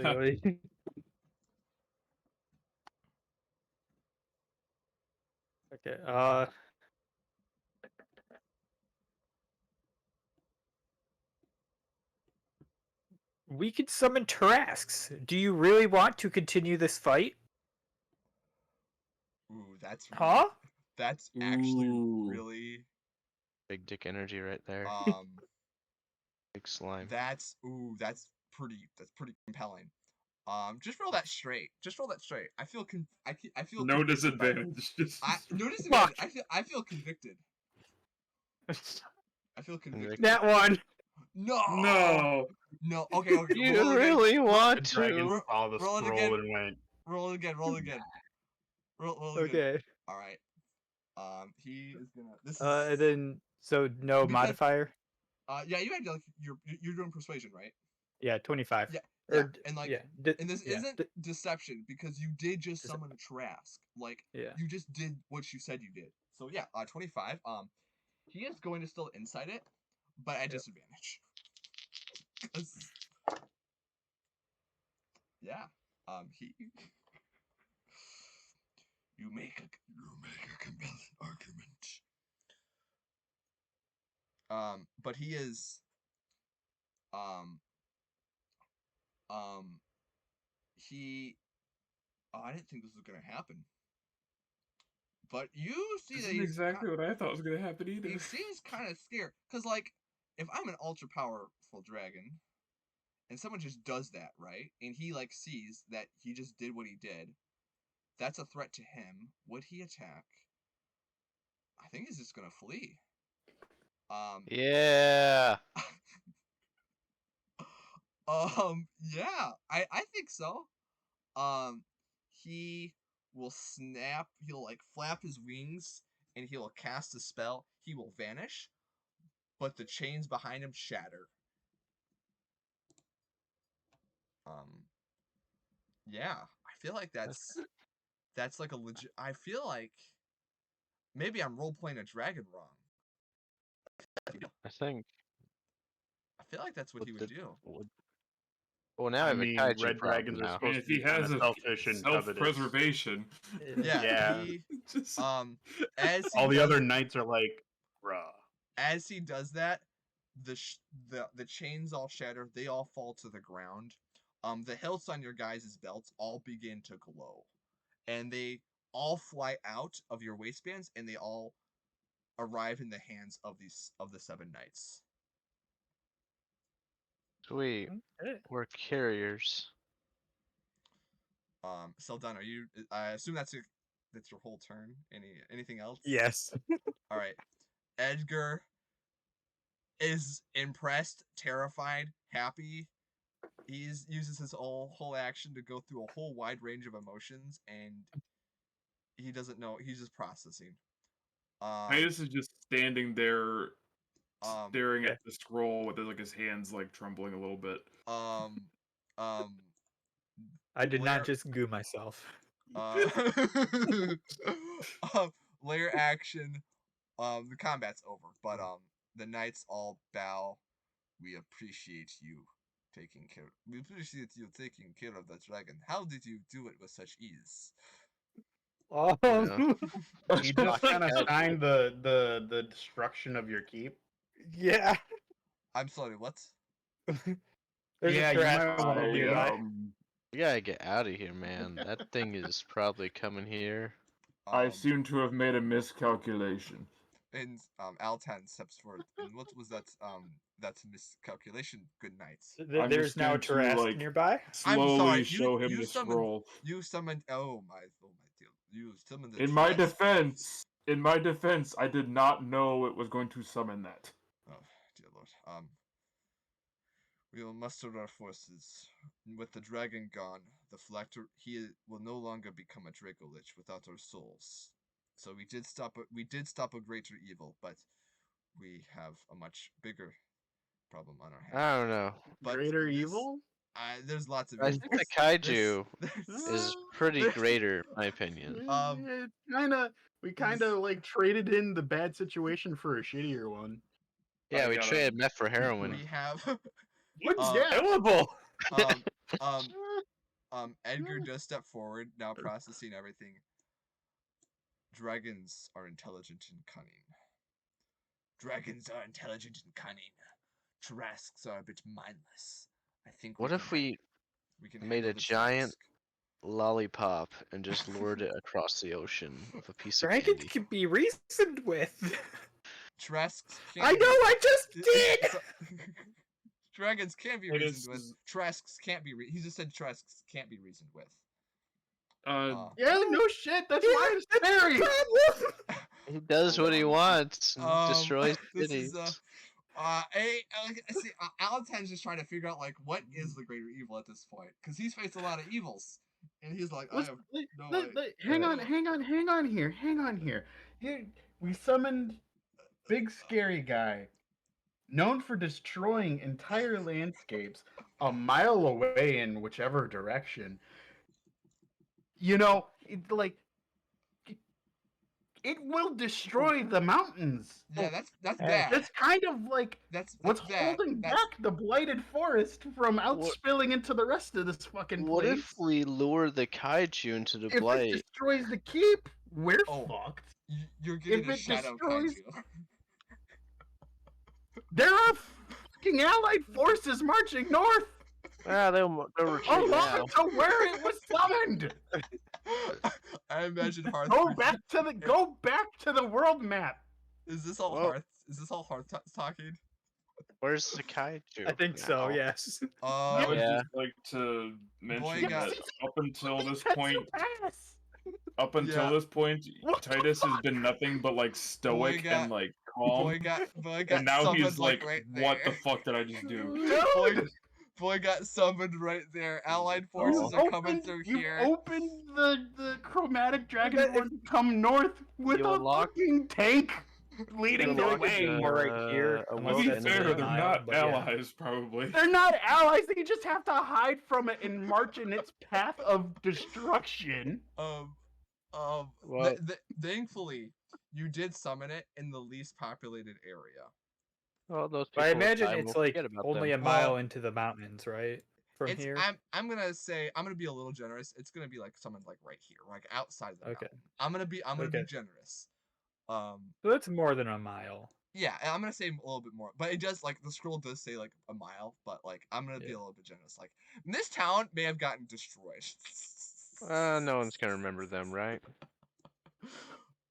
Okay. We could summon Tarrasques. Do you really want to continue this fight? Ooh, that's Huh? That's actually Ooh. really Big dick energy right there. Big slime. That's pretty compelling. Just roll that straight. Just roll that straight. I feel I feel no convicted by it. disadvantage. Just... No disadvantage. I feel convicted. I feel convicted. That one. No. Okay. You really want The dragon to? saw the roll it scroll again. and went. Roll it again. Roll again. Okay. All right. He is gonna. This is. And then no Because- modifier. Yeah, you had like you're doing persuasion, right? Yeah, 25. Yeah. Or, And like, yeah. and this yeah. isn't deception because you did just summon a Tarrasque. Like, Yeah. you just did what you said you did. So yeah, 25. He is going to still incite it, but at disadvantage. 'Cause- yeah. He. You make a compelling argument. But he is. He. Oh, I didn't think this was gonna happen. But you see This that isn't he's exactly what I thought was gonna happen either. he seems kind of scared. Cause like, if I'm an ultra powerful dragon, and someone just does that, right? And he like sees that he just did what he did, that's a threat to him. Would he attack? I think he's just gonna flee. Yeah. Yeah, I think so. He will snap, he'll like flap his wings, and he'll cast a spell. He will vanish, but the chains behind him shatter. Yeah, I feel like that's like a legit. I feel like maybe I'm role playing a dragon wrong. I think. I feel like that's what he would do. Well, now I I have mean, a kaiju red problem dragons are now. supposed if to be he has kinda a selfish and covetous. self-preservation, Yeah, Yeah. he just... as he All the does- other knights are like, bruh. as he does that, the chains all shatter. They all fall to the ground. The hilts on your guys' belts all begin to glow, and they all fly out of your waistbands, and they all arrive in the hands of the 7 knights. Sweet. Okay. We're carriers. Seldan, are you? I assume that's your whole turn. Anything else? Yes. All right, Edgar. is impressed, terrified, happy. He uses his whole action to go through a whole wide range of emotions, and he doesn't know. He's just processing. Titus is just standing there, staring yeah. at the scroll with like his hands like trembling a little bit. I did Lair- not just goo myself. Layer action. The combat's over, but the knights all bow. We appreciate you taking care. We appreciate you taking care of the dragon. How did you do it with such ease? Yeah. You just kind of Fucking signed the destruction of your keep. Yeah. I'm sorry. What? There's Yeah, a you trash might can wanna nearby. We gotta get out of here, man. That thing is probably coming here. I seem to have made a miscalculation. And Altan steps forward. And what was that? That miscalculation. Good night. I'm There's just now a going to, Tarrasque like, nearby. I'm Slowly sorry. show him you the summoned. scroll. You summoned. Oh my dear. You summoned the. In my Tarrasque. defense, I did not know it was going to summon that. Oh dear lord. We will muster our forces. With the dragon gone, the Phylactery will no longer become a Dracolich without our souls. So we did stop a greater evil, but we have a much bigger problem on our hands. I don't know. But Greater this- evil? There's lots of I evils. think the kaiju This- is pretty greater, in my opinion. We kind of like traded in the bad situation for a shittier one. Yeah, I we gotta- traded meth for heroin. we have What's Uh, available? Edgar does step forward, now processing everything. Dragons are intelligent and cunning. Dragons are intelligent and cunning. Tarrasques are a bit mindless. I think. What if we can made handle a the giant Tarrasque. lollipop and just lured it across the ocean with a piece of Dragons candy? can be reasoned with. Tarrasques can't I be- know, I just did! Dragons can be It reasoned with. is- Tarrasques can't be. He just said Tarrasques can't be reasoned with. Yeah, no shit. That's why it's scary. He does what he wants and destroys this cities. is see, Alatan's just trying to figure out like what is the greater evil at this point because he's faced a lot of evils, and he's like, I have no way. Hang on here. Here, we summoned Big Scary Guy, known for destroying entire landscapes a mile away in whichever direction. You know, it will destroy the mountains. Yeah, that's Hey, bad. That's kind of like That's what's bad. holding That's- back the blighted forest from outspilling into the rest of this fucking What place. if we lure the kaiju into the If it blight? destroys the keep, we're Oh. fucked. You're getting If a it shadow destroys- kaiju. There are fucking allied forces marching north Ah, they'll retreat now. along to where it was summoned. I imagine Hearth. Go back to the world map. Is this all Whoa. Hearth? Is this all Hearth talking? Where's the kaiju? I think so, now? yes. I would Yeah. just like to mention Boy got- that up until this Tetsu point, Pass. Yeah. Titus What the has fuck? been nothing but like stoic got- and like calm. Boy got And now summoned he's like, right what the there. fuck did I just do? Dude, Boy got summoned right there. Allied forces you are coming opened- through you here. opened the chromatic dragon But if- horn to come north with You a unlock- fucking tank leading You the unlock way. more right here, a unless To be that's fair, another they're mile, not but yeah. allies, probably. They're not allies. They just have to hide from it and march in its path of destruction. Well- Thankfully, you did summon it in the least populated area. Well, those But I people will imagine die, it's we'll like forget about only them. a mile Well, into the mountains, right? From It's here. I'm gonna say I'm gonna be a little generous. It's gonna be like someone like right here, like outside of the Okay. mountain. I'm gonna be Okay. generous. So that's more than a mile. Yeah, and I'm gonna say a little bit more, but it does like the scroll does say like a mile, but like I'm gonna be Yeah. a little bit generous. Like this town may have gotten destroyed. No one's gonna remember them, right? This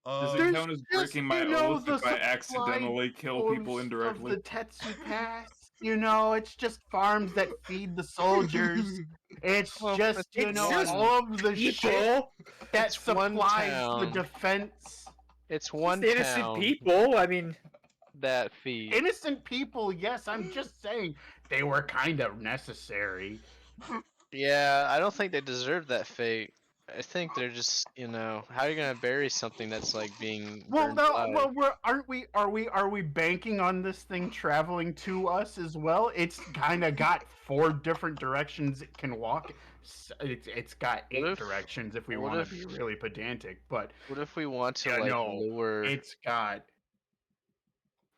Um, There's town is just, breaking my you know, oath the if I supply accidentally kill people Forms indirectly. Of the Tetsu Pass. You know, it's just farms that feed the soldiers. It's Well, just, it's you know, just all of the shit People, that It's one supplies the town. defense. It's one innocent town. people. I mean, that feat. Innocent people, yes, I'm just saying they were kind of necessary. Yeah, I don't think they deserve that fate. I think they're just, how are you gonna bury something that's like being Well, burned no, alive? well, are we banking on this thing traveling to us as well? It's kind of got 4 different directions it can walk. It's got 8 if- directions if we what want if- to be really pedantic, but What if we want to yeah, like no, lure? it's got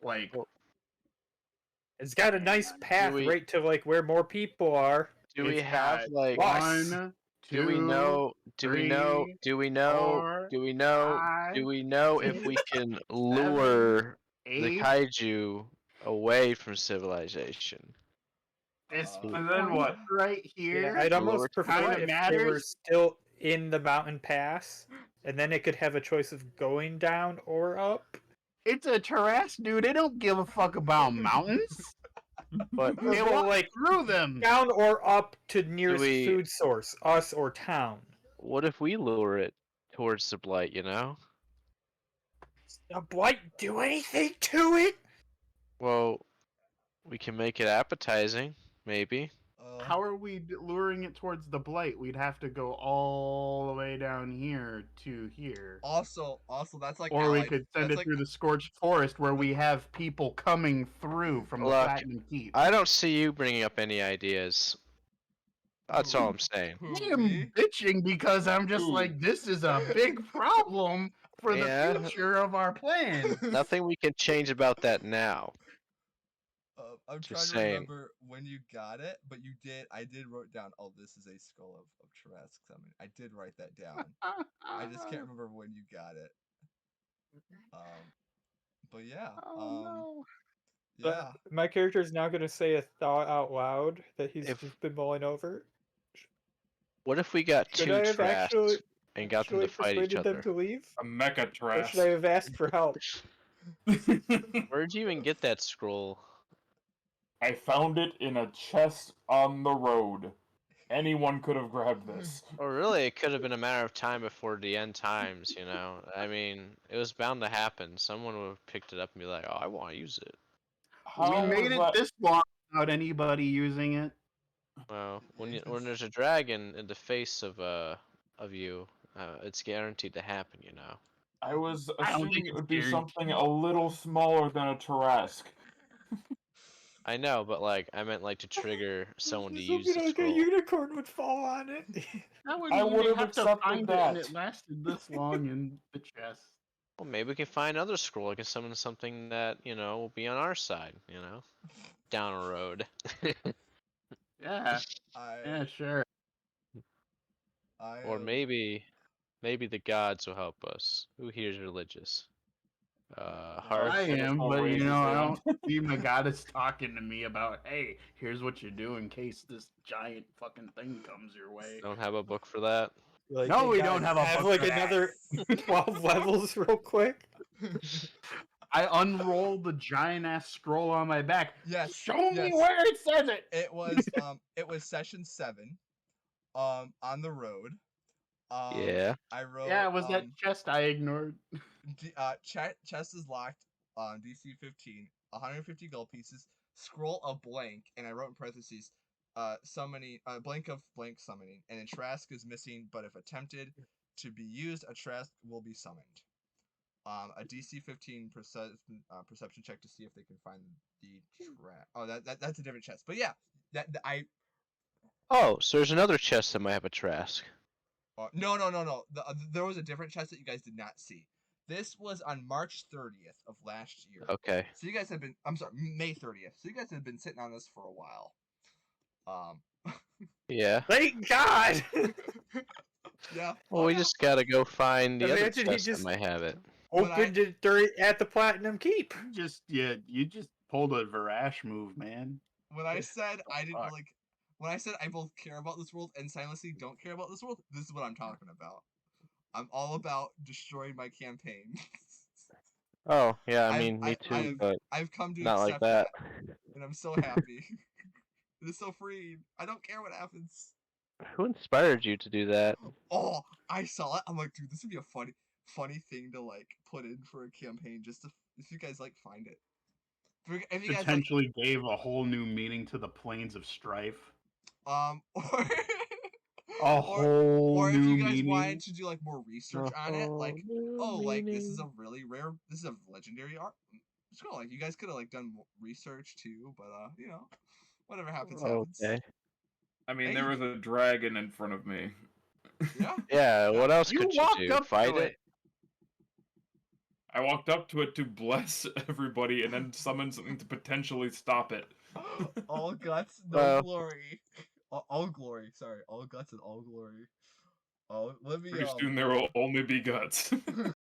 like Well, It's got a nice path we- right to like where more people are. Do we it's have got like? Plus. 1, 2, Do we know? Do we know? 3, Do we know? 4, Do we know? 5, Do we know if we 6, can 7, lure the 8. kaiju away from civilization? This, Uh, and then what? Right Yeah, here. I'd Lower almost prefer kinda if they were matters. still in the mountain pass, and then it could have a choice of going down or up. It's a Tarrasque, dude. They don't give a fuck about mountains. But They Well, walk like through them. down or up to nearest we- food source, us or town. what if we lure it towards the blight? A blight do anything to it? Well, we can make it appetizing, maybe. How are we luring it towards the blight? We'd have to go all the way down here to here. Also, that's like Or we allied- could send that's it like- through the scorched forest where we have people coming through from the Look, Platinum Keep. I don't see you bringing up any ideas. That's all I'm saying. Who, I am me? bitching because I'm just Ooh. like, this is a big problem for Yeah. the future of our plan. Nothing we can change about that now. I'm trying Just to saying. remember when you got it, but I did wrote down, oh, this is a skull of Tarrasque summon. I did write that down. I just can't remember when you got it. But yeah. Oh no. But Yeah. my character is now going to say a thought out loud that he's If- just been mulling over. What if we got Should 2 I have Trask actually and got them to fight each persuaded them other? to leave? A mecha Or trash. should I have asked for help? Where'd you even get that scroll? I found it in a chest on the road. Anyone could have grabbed this. Or really, it could have been a matter of time before the end times, I mean, it was bound to happen. Someone would have picked it up and be like, oh, I want to use it. How We made was it that- this long without anybody using it. Well, when there's a dragon in the face of you, it's guaranteed to happen, I was I don't assuming think it it's would be guaranteed. something a little smaller than a Tarrasque. I know, but I meant to trigger someone to This use would the be like a scroll. unicorn would fall on it. I I wouldn't would've even have to accepted find it, and that. it lasted this long in the chest. Well, maybe we can find another scroll. I can summon something that will be on our side. Down a road. Yeah, I yeah, sure. Or maybe the gods will help us. Who here's religious? Heart. I am, I'll but raise his I hand. don't see my goddess talking to me about, hey, here's what you do in case this giant fucking thing comes your way. Don't have a book for that. Like, No, hey, we don't guys, have a have book like for that. another 12 levels real quick. I unrolled the giant ass scroll on my back. Yes. Show me yes. where it says it. It was session 7. On the road. Yeah. I wrote. Yeah, it was that chest I ignored. Chest is locked on DC 15. 150 gold pieces. Scroll of blank, and I wrote in parentheses, summoning blank of blank summoning, and then Trask is missing, but if attempted to be used, a Trask will be summoned. A DC 15 perception check to see if they can find the Trask. Oh, that's a different chest, but yeah, Oh, so there's another chest that might have a Trask. No. There was a different chest that you guys did not see. This was on March 30th of last year. Okay. So you guys have been, I'm sorry, May 30th. So you guys have been sitting on this for a while. Yeah. Thank God! Yeah. Well, we just gotta go find the other Imagine he chest just- that might have it. Opened it at the Platinum Keep. You just pulled a Varash move, man. When I said I didn't Fuck. when I said I both care about this world and silently don't care about this world, this is what I'm talking about. I'm all about destroying my campaign. Oh, yeah, I I've- mean, me too, I've- but I've come to not like accept that. and I'm so happy. It is so freeing. I don't care what happens. Who inspired you to do that? Oh, I saw it. I'm like, dude, this would be a funny thing to put in for a campaign. Just to, if you guys find it. if you guys like, Potentially gave a whole new meaning to the planes of strife. or A whole or if new you guys meaning. wanted to do like more research on it, like, oh, like this is meaning. a really rare, this is a legendary art. It's cool. Like you guys could have like done more research too, but you know, whatever happens, happens. Okay. I mean, Hey, there was a dragon in front of me. Yeah. Yeah, what else You could you walked do? up Fight to it? I walked up to it to bless everybody and then summon something to potentially stop it. All guts, no Well- glory. All glory. Sorry, all guts and all glory. Oh, let me Pretty soon there will only be guts.